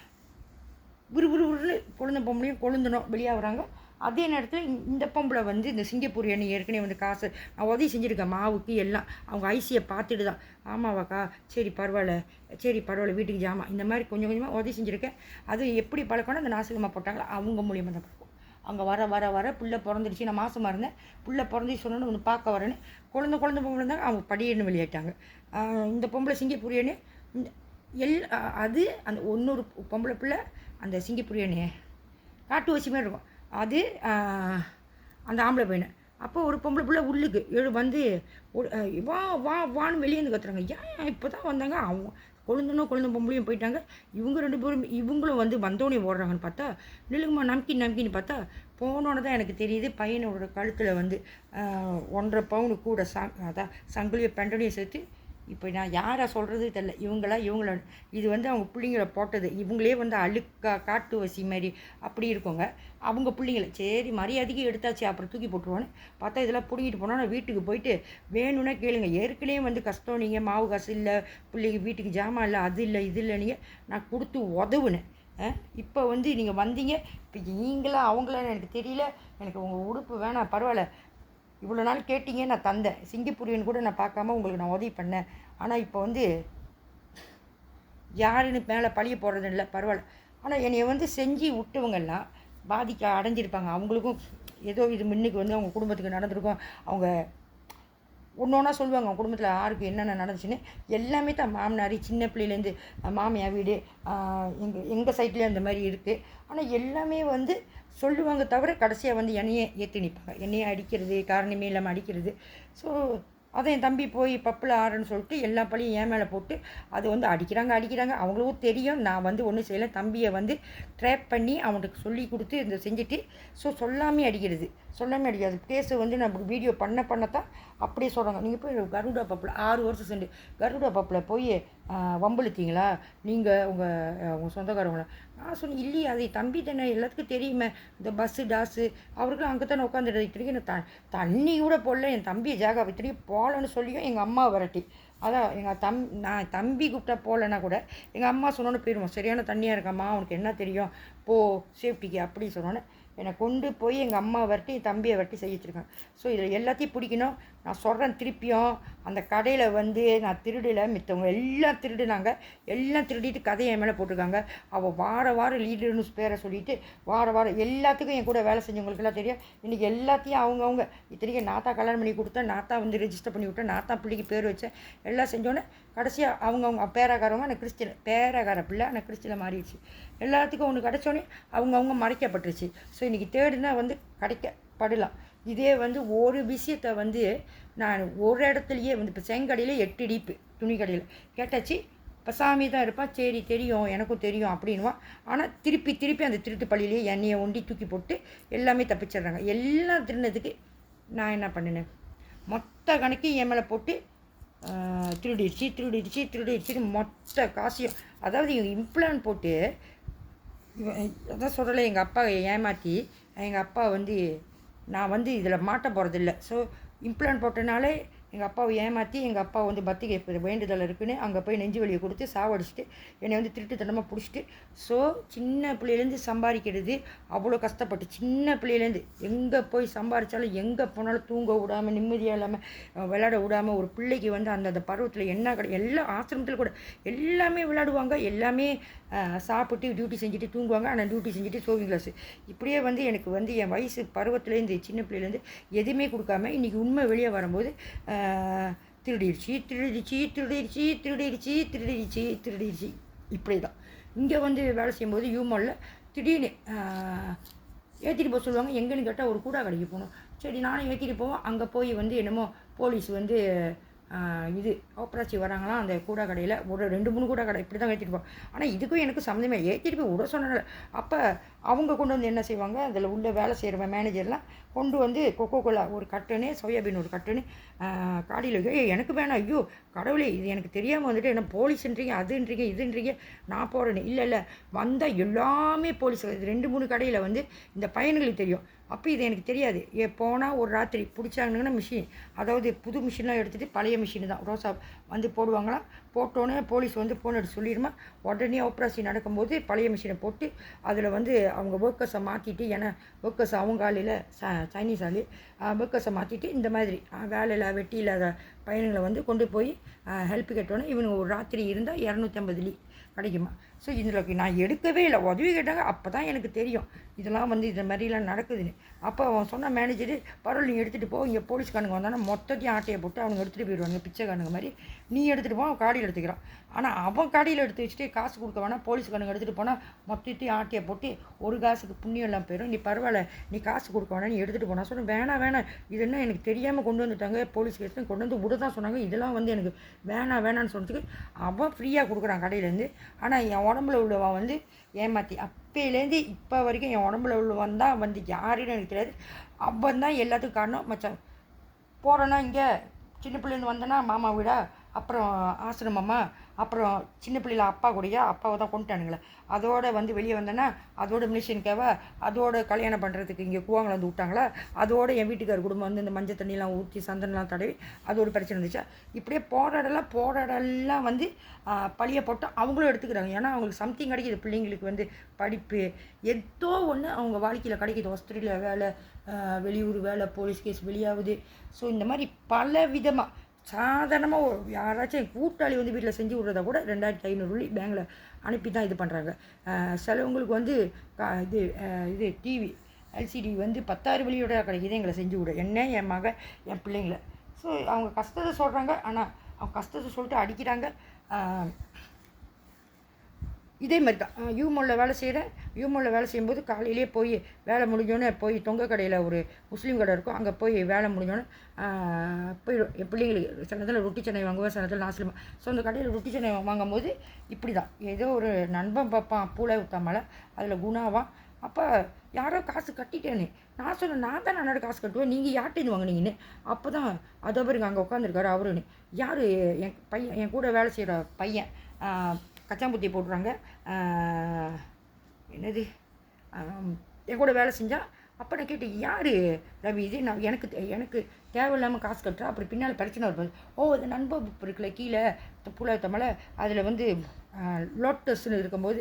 விறுவிறுன்னு கொழுந்த பொம்பளையும் வெளியாகிறாங்க. அதே நேரத்தில் இந்த பொம்பளை வந்து இந்த சிங்கப்பூரியன் ஏற்கனவே வந்து காசு நான் உதவி செஞ்சுருக்கேன், மாவுக்கு எல்லாம். அவங்க ஐசியை பார்த்துட்டு தான், ஆமாவாக்கா சரி பரவாயில்ல வீட்டுக்கு ஜாமான் இந்த மாதிரி கொஞ்சம் கொஞ்சமாக உதவி செஞ்சுருக்கேன். அது எப்படி பழக்கம்னா அந்த நாசிகமாக போட்டாங்களா அவங்க மூலியமாக தான் பழக்கம். அங்கே வர பிள்ளை பிறந்துருச்சு. நான் மாதமாக இருந்தேன், பிள்ளை பிறந்து சொன்னோன்னு ஒன்று பார்க்க வரேன்னு குழந்த பொம்பளை இருந்தாங்க. அவங்க படியேன்னு வெளியாட்டாங்க. இந்த பொம்பளை சிங்கப்பூரியனே அது அந்த இன்னொரு பொம்பளை பிள்ளை அந்த சிங்கப்பூரியனே காட்டு வச்சு மாதிரி இருக்கும். அது அந்த ஆம்பளை பையனை. அப்போ ஒரு பொம்பளை பிள்ளை உள்ளுக்கு வந்து வான்னு வெளியே வந்து கத்துறாங்க. ஏன் இப்போ தான் வந்தாங்க, அவங்க கொழுந்த பொம்பளையும் போயிட்டாங்க. இவங்க 2 பேரும் இவங்களும் வந்து வந்தோடனே ஓடுறாங்கன்னு பார்த்தா, நிலுங்கம்மா நம்கின்னு பார்த்தா போனோன்னு தான் எனக்கு தெரியுது பையனோட கழுத்தில் வந்து 1.5 பவுனு கூட அதான் சங்கிலியை பெண்டனையும் சேர்த்து. இப்போ நான் யாரை சொல்கிறது தெரியல, இவங்கள இது வந்து அவங்க பிள்ளைங்களை போட்டது. இவங்களே வந்து காட்டு வசி மாதிரி அப்படி இருக்குங்க அவங்க பிள்ளைங்களை. சரி மரியாதைக்கு எடுத்தாச்சு, அப்புறம் தூக்கி போட்டுருவான்னு பார்த்தா இதெல்லாம் பிடிங்கிட்டு போனால் நான் வீட்டுக்கு போயிட்டு வேணும்னா கேளுங்க. ஏற்கனவே வந்து கஷ்டம், நீங்கள் மாவு காசு இல்லை, பிள்ளைங்க வீட்டுக்கு ஜாமான் இல்லை, அது இல்லை இது இல்லை, நீங்கள் நான் கொடுத்து உதவுனேன். இப்போ வந்து நீங்கள் வந்தீங்க, இப்போ நீங்களா அவங்களான்னு எனக்கு தெரியல. எனக்கு உங்கள் உடுப்பு வேணாம், பரவாயில்ல, இவ்வளோ நாள் கேட்டீங்க நான் தந்தேன். சிங்கப்பூரியன் கூட நான் பார்க்காம உங்களுக்கு நான் உதவி பண்ணேன். ஆனால் இப்போ வந்து யாருன்னு மேலே பழிய போடுறது இல்லை, பரவாயில்ல. ஆனால் என்னை வந்து செஞ்சு விட்டவங்கெல்லாம் அடைஞ்சிருப்பாங்க. அவங்களுக்கும் ஏதோ இது முன்னுக்கு வந்து அவங்க குடும்பத்துக்கு நடந்திருக்கும். அவங்க ஒன்றா சொல்லுவாங்க அவங்க குடும்பத்தில் யாருக்கு என்னென்ன நடந்துச்சுன்னு. எல்லாமே தான் மாமனாரி சின்ன பிள்ளையிலேருந்து மாமியார் வீடு எங்கள் சைட்லேயும் அந்த மாதிரி இருக்குது. ஆனால் எல்லாமே வந்து சொல்லுவாங்க தவிர கடைசியாக வந்து என்னையே ஏற்றி நிற்பாங்க. என்னையே அடிக்கிறது, காரணமே இல்லாமல் அடிக்கிறது. ஸோ அதை என் தம்பி போய் பப்பில் ஆறுன்னு சொல்லிட்டு எல்லா பழியும் என் மேலே போட்டு அது வந்து அடிக்கிறாங்க. அவங்களுக்கும் தெரியும் நான் வந்து ஒன்றும் செய்யலை. தம்பியை வந்து ட்ராப் பண்ணி அவனுக்கு சொல்லி கொடுத்து இந்த செஞ்சுட்டு சொல்லாமே அடிக்கிறது. கேஸை வந்து நமக்கு வீடியோ பண்ணத்தான் அப்படியே சொல்கிறாங்க. நீங்கள் போய் கருடா பப்பில் 6 வருஷம் சென்று கருடா பப்பில் போய் வம்பளுத்தீங்களா நீங்கள் உங்கள் சொந்தக்காரவங்கள? நான் சொன்னேன் இல்லையே, அது தம்பி தானே, எல்லாத்துக்கும் தெரியுமே, இந்த டாஸு அவருக்கும் அங்கே தானே உட்காந்துட்டு. இத்தனைக்கும் நான் தண்ணி கூட போடல, என் தம்பியை ஜாகா இத்தனைக்கும் போகலன்னு சொல்லியும் எங்கள் அம்மா விரட்டி அதான் நான் தம்பி கூப்பிட்டா போகலன்னா கூட எங்கள் அம்மா சொன்னோன்னு போயிடுவோம். சரியான தண்ணியாக இருக்காம்மா, உனக்கு என்ன தெரியும், போ சேஃப்டிக்கு அப்படி சொன்னோன்னே என்னை கொண்டு போய் எங்கள் அம்மா வரட்டி என் தம்பியை வரட்டி செய்ய வச்சுருக்காங்க. ஸோ இதில் எல்லாத்தையும் பிடிக்கணும். நான் சொல்கிறேன் திருப்பியும், அந்த கடையில் வந்து நான் திருடலை, மித்தவங்க எல்லாம் திருடுனாங்க. எல்லாம் திருடிட்டு கதையை என் மேலே போட்டிருக்காங்க. அவள் வாரம் லீடர்னு பேரை சொல்லிவிட்டு வாரம் எல்லாத்துக்கும் என் கூட வேலை செஞ்சவங்களுக்கெல்லாம் தெரியும். இன்றைக்கி எல்லாத்தையும் அவங்கவுங்க இத்தனைக்கும் நாத்தா கல்யாணம் பண்ணி கொடுத்தேன், நாத்தா வந்து ரெஜிஸ்டர் பண்ணி விட்டேன், நாத்தா பிள்ளைக்கு பேர் வச்சேன், எல்லாம் செஞ்சோன்னே கடைசியாக அவங்கவுங்க பேராகாரவங்க எனக்கு கிறிஸ்டின், பேராகார பிள்ளை எனக்கு கிறிஸ்டினில் மாறிடுச்சு. எல்லாத்துக்கும் ஒன்று கிடச்சோன்னே அவங்கவுங்க மறைக்கப்பட்டுருச்சு. ஸோ இன்றைக்கி தேடுனா வந்து கிடைக்கப்படலாம். இதே வந்து ஒரு விஷயத்தை வந்து நான் ஒரு இடத்துலையே வந்து இப்போ செங்கடையில் 8 இடிப்பு துணி கடையில் கேட்டாச்சு. இப்போ சாமி தான் இருப்பான், சரி தெரியும் எனக்கும் தெரியும் அப்படின்வான். ஆனால் திருப்பி அந்த திருட்டு பள்ளியிலேயே எண்ணெயை ஒண்டி தூக்கி போட்டு எல்லாமே தப்பிச்சிடுறாங்க. எல்லாம் திருநதுக்கு நான் என்ன பண்ணினேன், மொத்த கணக்கு என் மேலே போட்டு திருடிடுச்சு மொத்த காசையும். அதாவது இவங்க இம்ப்ளான் போட்டு அதான் சொல்லலை, எங்கள் அப்பாவை ஏமாற்றி எங்கள் அப்பா வந்து நான் வந்து இதில் மாட்ட போகிறதில்ல. ஸோ இம்ப்ளான் போட்டனாலே எங்கள் அப்பாவை ஏமாற்றி எங்கள் அப்பா வந்து பத்திரிகை வேண்டுதல் இருக்குன்னு அங்கே போய் நெஞ்சு வலியை கொடுத்து சாவடிச்சிட்டு என்னை வந்து திருட்டுத்தனமாக பிடிச்சிட்டு. ஸோ சின்ன பிள்ளையிலேருந்து சம்பாதிக்கிறது அவ்வளோ கஷ்டப்பட்டு, சின்ன பிள்ளையிலேருந்து எங்கே போய் சம்பாதிச்சாலும் எங்கே போனாலும் தூங்க விடாமல் நிம்மதியாக இல்லாமல் விளையாட விடாமல் ஒரு பிள்ளைக்கு வந்து அந்த பருவத்தில் என்ன எல்லா ஆசிரமத்தில் கூட எல்லாமே விளையாடுவாங்க, எல்லாமே சாப்பிட்டு டியூட்டி செஞ்சுட்டு தூங்குவாங்க. ஆனால் டியூட்டி செஞ்சுட்டு சோவிங் கிளாஸு இப்படியே வந்து எனக்கு வந்து என் வயசு பருவத்துலேருந்து சின்ன பிள்ளையிலேருந்து எதுவுமே கொடுக்காம இன்றைக்கி உண்மை வெளியே வரும்போது திருடிடுச்சு இப்படி தான். இங்கே வந்து வேலை செய்யும்போது யூமாலில் திடீர்னு ஏற்றிட்டு போக சொல்லுவாங்க. எங்கேன்னு கேட்டால் ஒரு கூடா கடைக்கு போகணும். சரி நானும் ஏற்றிட்டு போவோம். அங்கே போய் வந்து என்னமோ போலீஸ் வந்து இது ஆப்பராச்சி வராங்களாம் அந்த கூடா கடையில். ஒரு 2-3 கூடா கடை இப்படி தான் ஏற்றிட்டு போவோம். ஆனால் இதுக்கும் எனக்கு சம்மந்தமே ஏற்றிட்டு போய் விட சொன்னால. அப்போ அவங்க கொண்டு வந்து என்ன செய்வாங்க, அதில் உள்ள வேலை செய்கிற மேனேஜர்லாம் கொண்டு வந்து கொக்கோ கோலா ஒரு கட்டுன்னு, சோயாபீன் ஒரு கட்டுன்னு காடியில் வைக்க. எனக்கு வேணாம், ஐயோ கடவுளே இது எனக்கு தெரியாமல் வந்துட்டு என்ன போலீஸ்ன்றீங்க, அதுன்றீங்க இதுன்றீங்க, நான் போகிறேன்னு. இல்லை வந்தால் எல்லாமே போலீஸ். 2-3 கடையில் வந்து இந்த பையன்களுக்கு தெரியும். அப்போ இது எனக்கு தெரியாது. போனால் ஒரு ராத்திரி பிடிச்சாங்கன்னா மிஷின், அதாவது புது மிஷின்லாம் எடுத்துகிட்டு பழைய மிஷின் தான் ரோசா வந்து போடுவாங்களாம். போட்டோன்னே போலீஸ் வந்து ஃபோன் எடுத்து சொல்லிடுமா. உடனே ஆப்ரேஷன் நடக்கும்போது பழைய மிஷினை போட்டு அதில் வந்து அவங்க ஒர்க்கர்ஸை மாற்றிட்டு, ஏன்னா ஒர்க்கர்ஸ் அவங்க ஆளில் சைனீஸ் ஆளு ஒர்க்கர்ஸை மாற்றிட்டு இந்த மாதிரி வேலையில் வெட்டி இல்லாத பையன்களை வந்து கொண்டு போய் ஹெல்ப் கேட்டோன்னே இவனுங்க ஒரு ராத்திரி இருந்தால் 250 கிடைக்குமா. ஸோ இதில் நான் எடுக்கவே இல்லை, உதவி கேட்டாங்க. அப்போ தான் எனக்கு தெரியும் இதெல்லாம் வந்து இந்த மாதிரிலாம் நடக்குதுன்னு. அப்போ அவன் சொன்ன மேனேஜரு, பரவாயில்ல நீ எடுத்துகிட்டு போ, இங்கே போலீஸ்காரனுங்க வந்தானா மொத்தத்தையும் ஆட்டையை போட்டு அவனுங்க எடுத்துகிட்டு போயிடுவாங்க, பிச்சைக்காரனுங்க மாதிரி. நீ எடுத்துகிட்டு போ, அவன் காடியில் எடுத்துக்கிறான். ஆனால் அவன் காடியில் எடுத்து வச்சுட்டு காசு கொடுக்க வேணாம், போலீஸ்காரனுங்க எடுத்துகிட்டு போனால் மொத்தத்தையும் ஆட்டையை போட்டு ஒரு காசுக்கு புண்ணியம் எல்லாம் போயிடும். நீ பரவாயில்ல நீ காசு கொடுக்க வேணாம், நீ எடுத்துகிட்டு போனால் சொன்னேன். வேணாம் இது என்ன எனக்கு தெரியாமல் கொண்டு வந்துட்டாங்க, போலீஸ் கேஸ் கொண்டு வந்து விட தான் சொன்னாங்க. இதெல்லாம் வந்து எனக்கு வேணான்னு சொன்னதுக்கு அவன் ஃப்ரீயாக கொடுக்குறான் கடையிலேருந்து. ஆனால் என் உடம்புல உள்ளவன் வந்து ஏமாற்றி அப்பையிலேருந்து இப்போ வரைக்கும் என் உடம்புல உள்ளவன் தான் வந்து யாருன்னு எனக்கு தெரியாது. அவன் தான் எல்லாத்துக்கும் காரணம். மச்சான் போகிறேன்னா இங்கே சின்ன பிள்ளைன்னு வந்தேன்னா மாமா வீடா, அப்புறம் ஆசிரமம்மா, அப்புறம் சின்ன பிள்ளைல அப்பா கூடயா, அப்பாவை தான் கொண்டுட்டானுங்களே. அதோடு வந்து வெளியே வந்தேன்னா அதோட மினிஷனுக்காவா, அதோட கல்யாணம் பண்ணுறதுக்கு இங்கே கூவாங்களை வந்து விட்டாங்களா, அதோட என் வீட்டுக்கார் குடும்பம் வந்து இந்த மஞ்சள் தண்ணியெலாம் ஊற்றி சந்தனம்லாம் தடவி அதோட பிரச்சனை இருந்துச்சா. இப்படியே போராடலாம் வந்து பழிய போட்டு அவங்களும் எடுத்துக்கிறாங்க. ஏன்னா அவங்களுக்கு சம்திங் கிடைக்கிது, பிள்ளைங்களுக்கு வந்து படிப்பு ஏதோ ஒன்று அவங்க வாழ்க்கையில் கிடைக்கிது. ஹாஸ்பிட்டலில் வேலை, வெளியூர் வேலை, போலீஸ் கேஸ் வெளியாகுது. ஸோ இந்த மாதிரி பல விதமாக சாதாரணமாக யாராச்சும் கூட்டாளி வந்து வீட்டில் செஞ்சு விட்றதா கூட 2500 பேங்கில் அனுப்பி தான் இது பண்ணுறாங்க. சிலவங்களுக்கு வந்து இது டிவி எல்சிடி வந்து 10,000 வெளியோட கிடைக்கிது எங்களை செஞ்சு விட, என்ன என் மக என் பிள்ளைங்கள. ஸோ அவங்க கஷ்டத்தை சொல்கிறாங்க, ஆனால் அவங்க கஷ்டத்தை சொல்லிட்டு அடிக்கிறாங்க. இதே மாதிரி தான் யூமோலில் வேலை செய்கிறேன். யூமோலில் வேலை செய்யும்போது காலையிலே போய் வேலை முடிஞ்சோன்னே போய் தொங்க கடையில் ஒரு முஸ்லீம் கடை இருக்கும், அங்கே போய் வேலை முடிஞ்சோன்னே போயிடும். என் பிள்ளைங்களுக்கு சில நேரத்தில் ரொட்டி சென்னை வாங்குவேன், சில நேரத்தில் நாசிலமா. ஸோ அந்த கடையில் ரொட்டி சென்னை வாங்கும்போது இப்படி தான் ஏதோ ஒரு நண்பன் பார்ப்பான் பூலை ஊற்றாமலை, அதில் குணாவான். அப்போ யாரோ காசு கட்டிட்டேன்னு நான் சொன்னேன், நான் தான் நன்னோட காசு கட்டுவேன், நீங்கள் யார்ட்டேருந்து வாங்கினீங்கன்னு. அப்போ தான் அதோ பாருங்க அங்கே உட்காந்துருக்காரு அவருன்னு. யார், என் பையன், என் கூட வேலை செய்கிற பையன் கச்சாம்புத்தி போட்டுறாங்க. என்னது என் கூட வேலை செஞ்சால் அப்போ நான் கேட்டேன், யார் ரவி இது? நான் எனக்கு தேவையில்லாமல் காசு கட்டுறா, அப்படி பின்னால் பிரச்சனை வருது. இது நண்பர் புக் இருக்குல்ல கீழே புலாத்த மலை, அதில் வந்து லோட்டஸ்ன்னு இருக்கும்போது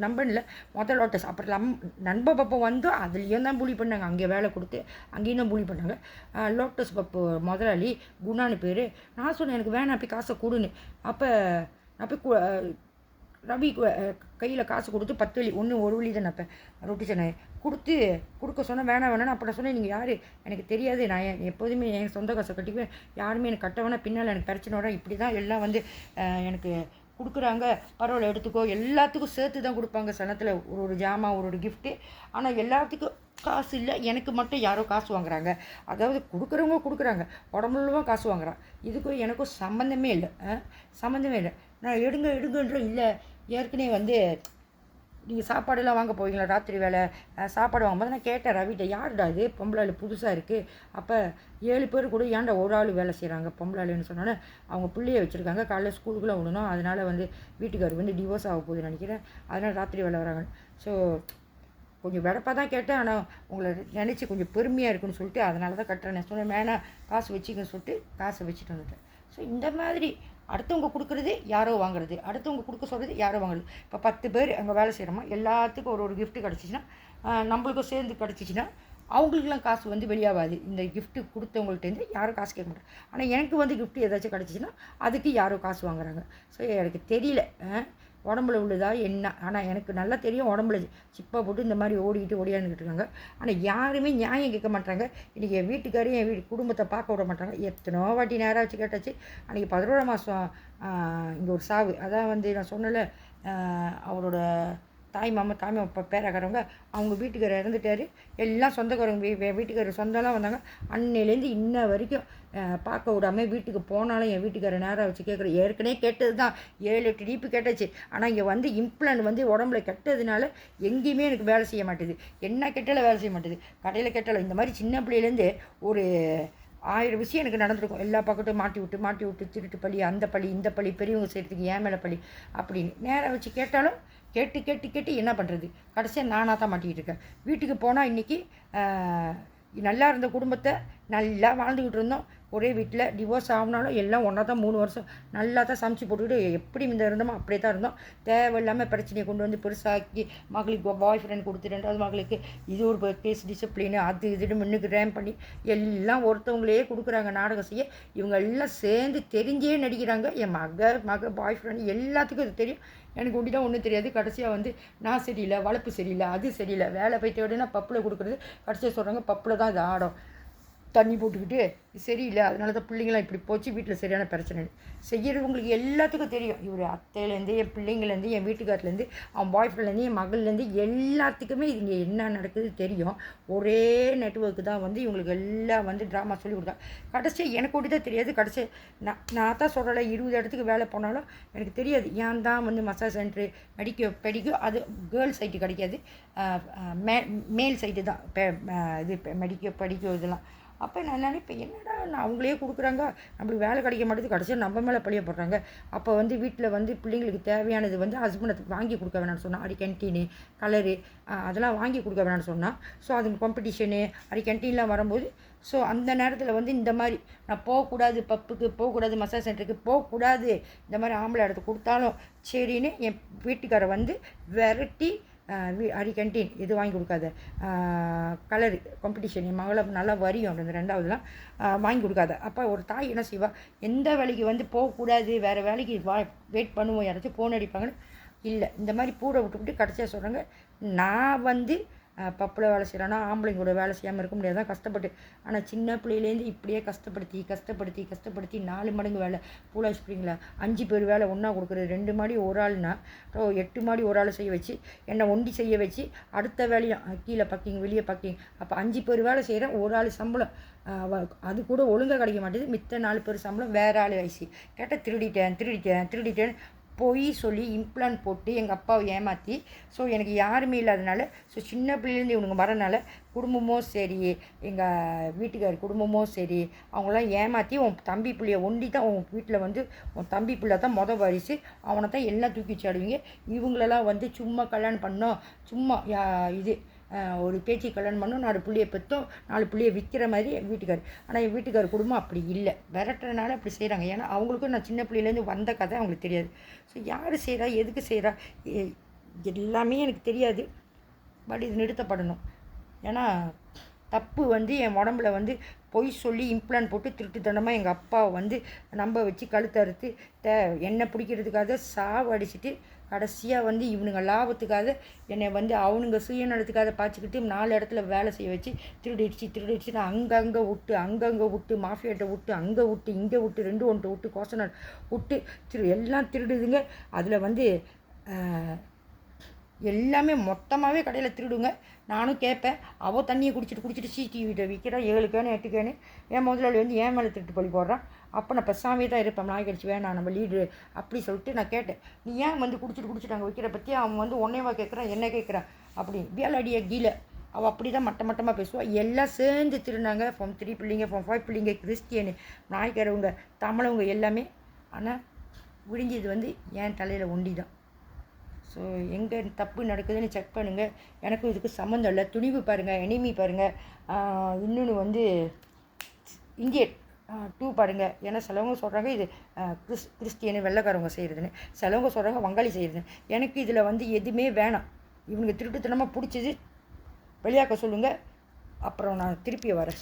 நம்பனில் மொதல் லோட்டஸ், அப்புறம் நண்ப பப்பம் வந்து அதுலேயும் தான் பூலி பண்ணாங்க. அங்கே வேலை கொடுத்து அங்கேயும் தான் பூலி பண்ணாங்க. லோட்டஸ் பப்பு முதலாளி குணான்னு பேர். நான் சொன்னேன், எனக்கு வேணாம், போய் காசை கொடுன்னு. அப்போ நான் போய் ரவி கையில் காசு கொடுத்து 10 வழி ஒரு வழி தான் அப்போ ரொட்டி சொன்னேன் கொடுக்க சொன்னால் வேணாம். அப்போ நான் சொன்னேன், நீங்கள் யார் எனக்கு தெரியாது, நான் எப்போதுமே என் சொந்த காசை கட்டிக்குவேன், யாருமே எனக்கு கட்ட வேணா, பின்னால் எனக்கு பிரச்சனை வர, இப்படி தான் எல்லாம் வந்து எனக்கு கொடுக்குறாங்க, பரவாயில்ல எடுத்துக்கோ. எல்லாத்துக்கும் சேர்த்து தான் கொடுப்பாங்க சனத்தில், ஒரு ஜாமான் ஒரு கிஃப்ட்டு. ஆனால் எல்லாத்துக்கும் காசு இல்லை, எனக்கு மட்டும் யாரோ காசு வாங்குறாங்க. அதாவது கொடுக்குறவங்க கொடுக்குறாங்க, உடம்புலவா காசு வாங்குறான். இதுக்கும் எனக்கும் சம்மந்தமே இல்லை. நான் எடுங்கன்ற இல்லை. ஏற்கனவே வந்து நீங்கள் சாப்பாடெல்லாம் வாங்க போவீங்களா ராத்திரி வேலை சாப்பாடு வாங்கும்போது நான் கேட்டேன் ரவிட்ட, யாருடா இது பொம்பளாள் புதுசாக இருக்குது, அப்போ 7 பேர் கூட ஏன்டா ஒரு ஆள் வேலை செய்கிறாங்க பொம்பளாளுன்னு சொன்னோன்னே, அவங்க பிள்ளைய வச்சுருக்காங்க, காலையில் ஸ்கூலுக்குள்ளே விடணும், அதனால் வந்து வீட்டுக்காரர் வந்து டிவோர்ஸ் ஆக போகுதுன்னு நினைக்கிறேன், அதனால் ராத்திரி வேலை வராங்க. ஸோ கொஞ்சம் வெடப்பாக தான் கேட்டேன், ஆனால் உங்களை நினச்சி கொஞ்சம் பெருமையாக இருக்குன்னு சொல்லிட்டு அதனால தான் கட்டுறேன் சொன்னேன். வேணாம் காசு வச்சுக்கன்னு சொல்லிட்டு காசை வச்சுட்டு வந்துட்டேன். ஸோ இந்த மாதிரி அடுத்தவங்க கொடுக்குறது யாரோ வாங்குறது, அடுத்தவங்க கொடுக்க சொல்கிறது யாரோ வாங்குறது. இப்போ 10 பேர் அங்கே வேலை செய்கிறோமா, எல்லாத்துக்கும் ஒரு கிஃப்ட்டு கிடச்சிச்சின்னா, நம்மளுக்கும் சேர்ந்து கிடச்சிச்சின்னா அவங்களுக்குலாம் காசு வந்து வெளியாகாது. இந்த கிஃப்ட்டு கொடுத்தவங்கள்ட்டேருந்து யாரும் காசு கேட்க மாட்டாங்க. ஆனால் எனக்கு வந்து கிஃப்ட்டு ஏதாச்சும் கிடச்சிச்சின்னா அதுக்கு யாரோ காசு வாங்குறாங்க. ஸோ எனக்கு தெரியல உடம்புல உள்ளதா என்ன. ஆனால் எனக்கு நல்லா தெரியும் உடம்புல சிப்பா போட்டு இந்த மாதிரி ஓடியாந்துக்கிட்டு இருக்காங்க. ஆனால் யாருமே நியாயம் கேட்க மாட்டாங்க. இன்றைக்கி என் வீட்டுக்காரையும் என் குடும்பத்தை பார்க்க விட மாட்டாங்க. எத்தனோ வாட்டி நேரம் வச்சு கேட்டாச்சு. அன்றைக்கி 11ஆம் மாதம் இங்கே ஒரு சாவு, அதான் வந்து நான் சொன்னல, அவரோட தாய் மாமா பேராக்காரவங்க, அவங்க வீட்டுக்காரர் இறந்துட்டார். எல்லாம் சொந்தக்காரங்க வீட்டுக்காரர் சொந்தம்லாம் வந்தாங்க. அன்னையிலேருந்து இன்ன வரைக்கும் பார்க்க விடாமல் வீட்டுக்கு போனாலும் என் வீட்டுக்காரர் நேராக வச்சு கேட்குறேன். ஏற்கனவே கேட்டது தான் 7-8 டிப்பு கேட்டாச்சு. ஆனால் இங்கே வந்து இம்ப்ளான் வந்து உடம்புல கெட்டதுனால எங்கேயுமே எனக்கு வேலை செய்ய மாட்டேது. என்ன கெட்டாலும் வேலை செய்ய மாட்டேது, கடையில் கெட்டாலும். இந்த மாதிரி சின்ன பிள்ளையிலேருந்து ஒரு 1000 விஷயம் எனக்கு நடந்திருக்கும். எல்லா பக்கட்டும் மாட்டி விட்டு திருட்டு பழி, அந்த பழி இந்த பழி, பெரியவங்க செய்கிறதுக்கு ஏன் மேலே பழி அப்படின்னு நேராக வச்சு கேட்டாலும் கேட்டு என்ன பண்ணுறது, கடைசியாக நானாக தான் மாட்டிக்கிட்டு இருக்கேன். வீட்டுக்கு போனால் இன்றைக்கி நல்லா இருந்த குடும்பத்தை நல்லா வாழ்ந்துக்கிட்டு இருந்தோம். ஒரே வீட்டில் டிவோர்ஸ் ஆகினாலும் எல்லாம் ஒன்றா தான் 3 வருஷம் நல்லா தான் சமைச்சு போட்டுக்கிட்டு எப்படி இருந்தோமோ அப்படியே தான் இருந்தோம். தேவையில்லாமல் பிரச்சனையை கொண்டு வந்து பெருசாக்கி மகளுக்கு பாய் ஃப்ரெண்ட் கொடுத்து 2வது மகளுக்கு இது ஒரு கேஸ் டிசிப்ளின் அது இதுன்னு முன்னுக்கு ரேம் பண்ணி எல்லாம் ஒருத்தவங்களே கொடுக்குறாங்க நாடகம் செய்ய. இவங்க எல்லாம் சேர்ந்து தெரிஞ்சே நடிக்கிறாங்க. என் மக பாய் ஃப்ரெண்டு எல்லாத்துக்கும் இது தெரியும். எனக்கு ஒண்டி தான் ஒன்றும் தெரியாது. கடைசியாக வந்து நான் சரியில்லை, வளர்ப்பு சரியில்லை, அது சரியில்லை, வேலை போய்ட்டு விடனா பப்பில் கொடுக்குறது. கடைசியாக சொல்கிறாங்க பப்பில் தான் இது ஆடும், தண்ணி போட்டுக்கிட்டு சரியில்லை, அதனால தான் பிள்ளைங்களாம் இப்படி போச்சு, வீட்டில் சரியான பிரச்சனை செய்கிறவங்களுக்கு எல்லாத்துக்கும் தெரியும். இவர் அத்தையிலேருந்து என் பிள்ளைங்கள்லேருந்து என் வீட்டுக்காரத்துலேருந்து அவன் பாய் ஃப்ரெண்ட்லேருந்து என் மகள்லேருந்து எல்லாத்துக்குமே இங்கே என்ன நடக்குது தெரியும். ஒரே நெட்வொர்க்கு தான் வந்து இவங்களுக்கு எல்லாம் வந்து ட்ராமா சொல்லி கொடுத்தாங்க. கடைசியாக எனக்கு ஒட்டி தான் தெரியாது. கடைசியாக நான் தான் சொல்கிறல 20 இடத்துக்கு வேலை போனாலும் எனக்கு தெரியாது. ஏன் தான் வந்து மசாஜ் சென்ட்ரு பெடிக்கோ அது கேர்ள்ஸ் சைட்டு கிடைக்காது, மேல் சைட்டு தான் இது படிக்கோ இதெல்லாம். அப்போ நான் நினைப்பேன், என்னடா நான் அவங்களே கொடுக்குறாங்க, நம்மளுக்கு வேலை கிடைக்க மாட்டேது, கடைசியாக நம்ம மேலே பழிய போடுறாங்க. அப்போ வந்து வீட்டில் வந்து பிள்ளைங்களுக்கு தேவையானது வந்து ஹஸ்பண்டுக்கு வாங்கி கொடுக்க வேணாம்னு சொன்னால், கேன்டீனு கலரு அதெல்லாம் வாங்கி கொடுக்க வேணாம்னு சொன்னால், ஸோ அதுங்க காம்படிஷனு கேன்டீன்லாம் வரும்போது, ஸோ அந்த நேரத்தில் வந்து இந்த மாதிரி நான் போகக்கூடாது, பப்புக்கு போகக்கூடாது, மசாஜ் சென்டருக்கு போகக்கூடாது, இந்த மாதிரி ஆம்பளை இடத்துக்கு கொடுத்தாலும் சரின்னு என் வீட்டுக்காரை வந்து விரட்டி கேன்டீன் இது வாங்கி கொடுக்காத, கலரு காம்படிஷன் என் மகளை நல்லா வரியும் அந்த 2வதுலாம் வாங்கி கொடுக்காத. அப்போ ஒரு தாய் என்ன செய்வா, எந்த வேலைக்கு வந்து போகக்கூடாது, வேறு வேலைக்கு வெயிட் பண்ணுவோம், யாராச்சும் ஃபோன் அடிப்பாங்கன்னு இல்லை. இந்த மாதிரி பூரை விட்டுவிட்டு கடைசியாக சொல்கிறாங்க, நான் வந்து பப்பில் வேலை செய்கிறானா ஆம்பளைங்க கூட வேலை செய்யாமல் இருக்க முடியாது தான் கஷ்டப்பட்டு. ஆனால் சின்ன பிள்ளையிலேருந்து இப்படியே கஷ்டப்படுத்தி 4 மடங்கு வேலை பூலா ஸ்ப்ரிங்கில் 5 பேர் வேலை ஒன்றா கொடுக்குறது. 2 மாடி ஒரு ஆள்னா 8 மாடி ஒரு ஆள் செய்ய வச்சு என்னை ஒண்டி செய்ய வச்சு அடுத்த வேலையும் கீழே பக்கிங் வெளியே பக்கிங். அப்போ 5 பேர் வேலை செய்கிறேன், ஒரு ஆள் சம்பளம் அது கூட ஒழுங்காக கிடைக்க மாட்டேது. மித்த 4 பேர் சம்பளம் வேறு ஆள் வயசு கேட்டால் திருடிட்டேன் போய் சொல்லி இம்ப்ளான் போட்டு எங்கள் அப்பாவை ஏமாற்றி, ஸோ எனக்கு யாருமே இல்லாதனால, ஸோ சின்ன பிள்ளைலேருந்து இவனுங்க வரனால குடும்பமும் சரி எங்கள் வீட்டுக்கார் குடும்பமும் சரி அவங்களாம் ஏமாற்றி உன் தம்பி பிள்ளைய ஒண்டி தான் உன் வீட்டில் வந்து உன் தம்பி பிள்ளை தான் வாரிசு, அவனை தான் எல்லாம் தூக்கி வச்சாடுவீங்க. இவங்களெல்லாம் வந்து சும்மா கல்யாணம் பண்ணோம், சும்மா இது ஒரு பேச்சு கல்யாணம் பண்ணோம், 4 பிள்ளைய பெற்றோம், 4 பிள்ளைய விற்கிற மாதிரி எங்கள் வீட்டுக்கார். ஆனால் என் வீட்டுக்கார் குடும்பம் அப்படி இல்லை, விரட்டுறதுனால அப்படி செய்கிறாங்க. ஏன்னா அவங்களுக்கும் நான் சின்ன பிள்ளையிலேருந்து வந்த கதை அவங்களுக்கு தெரியாது. ஸோ யார் செய்கிறா, எதுக்கு செய்கிறா, எல்லாமே எனக்கு தெரியாது. பட் இது நிறுத்தப்படணும். ஏன்னா தப்பு வந்து என் உடம்புல வந்து பொய் சொல்லி இம்ப்ளான் போட்டு திருட்டுத்தனமாக எங்கள் அப்பாவை வந்து நம்ப வச்சு கழுத்தறுத்து என்னை பிடிக்கிறதுக்காக சாவடிச்சிட்டு கடைசியாக வந்து இவனுங்க லாபத்துக்காக என்னை வந்து அவனுங்க சுயநலத்துக்காக பாய்ச்சிக்கிட்டு 4 இடத்துல வேலை செய்ய வச்சு திருடிடுச்சு நான் அங்கங்கே விட்டு மாஃபியாட்ட விட்டு அங்கே விட்டு இங்கே விட்டு 2 ஒன்றை விட்டு கோசனர் விட்டு எல்லாம் திருடுதுங்க. அதில் வந்து எல்லாமே மொத்தமாகவே கடையில் திருடுங்க. நானும் கேட்பேன். அவள் தண்ணியை குடிச்சிட்டு CCTV விற்கிறா 7 கேனு 8 கேனு. என் முதலாளி வந்து என் மேலே திருட்டு பழி போடுறான். அப்போ நான் பெசாமே தான் இருப்பேன். நாய் கடிச்சு வேணாம் நம்ம லீட்ரு அப்படி சொல்லிட்டு நான் கேட்டேன். நீ ஏன் வந்து குடிச்சிட்டு அங்கே விற்கிற பற்றி அவன் வந்து ஒன்னேவா கேட்குறான், என்ன கேட்குறான் அப்படி வேலாடிய கீழே. அவள் அப்படி தான் மட்டமாக பேசுவாள். எல்லாம் சேர்ந்து திருநாங்க. ஃபார்ம் 3 பிள்ளைங்க, ஃபார்ம் 5 பிள்ளைங்க, கிறிஸ்டியனு, நாய்க்காரவங்க, தமிழவங்க எல்லாமே. ஆனால் விடிஞ்சது வந்து என் தலையில் ஒண்டி தான். ஸோ எங்கே தப்பு நடக்குதுன்னு செக் பண்ணுங்கள். எனக்கும் இதுக்கு சம்மந்தம் இல்லை. துணிவு பாருங்கள், எனிமி பாருங்கள், இன்னொன்று வந்து இந்தியன் 2 பாருங்கள். ஏன்னா சிலவங்க சொல்கிறாங்க இது கிறிஸ்டியனு வெள்ளைக்காரவங்க செய்கிறதுன்னு, சிலவங்க சொல்கிறாங்க வங்காளி செய்கிறதுன்னு. எனக்கு இதில் வந்து எதுவுமே வேணாம். இவனுங்க திருட்டுத்தனமாக பிடிச்சது வெளியாக்க சொல்லுங்கள். அப்புறம் நான் திருப்பி வரேன்.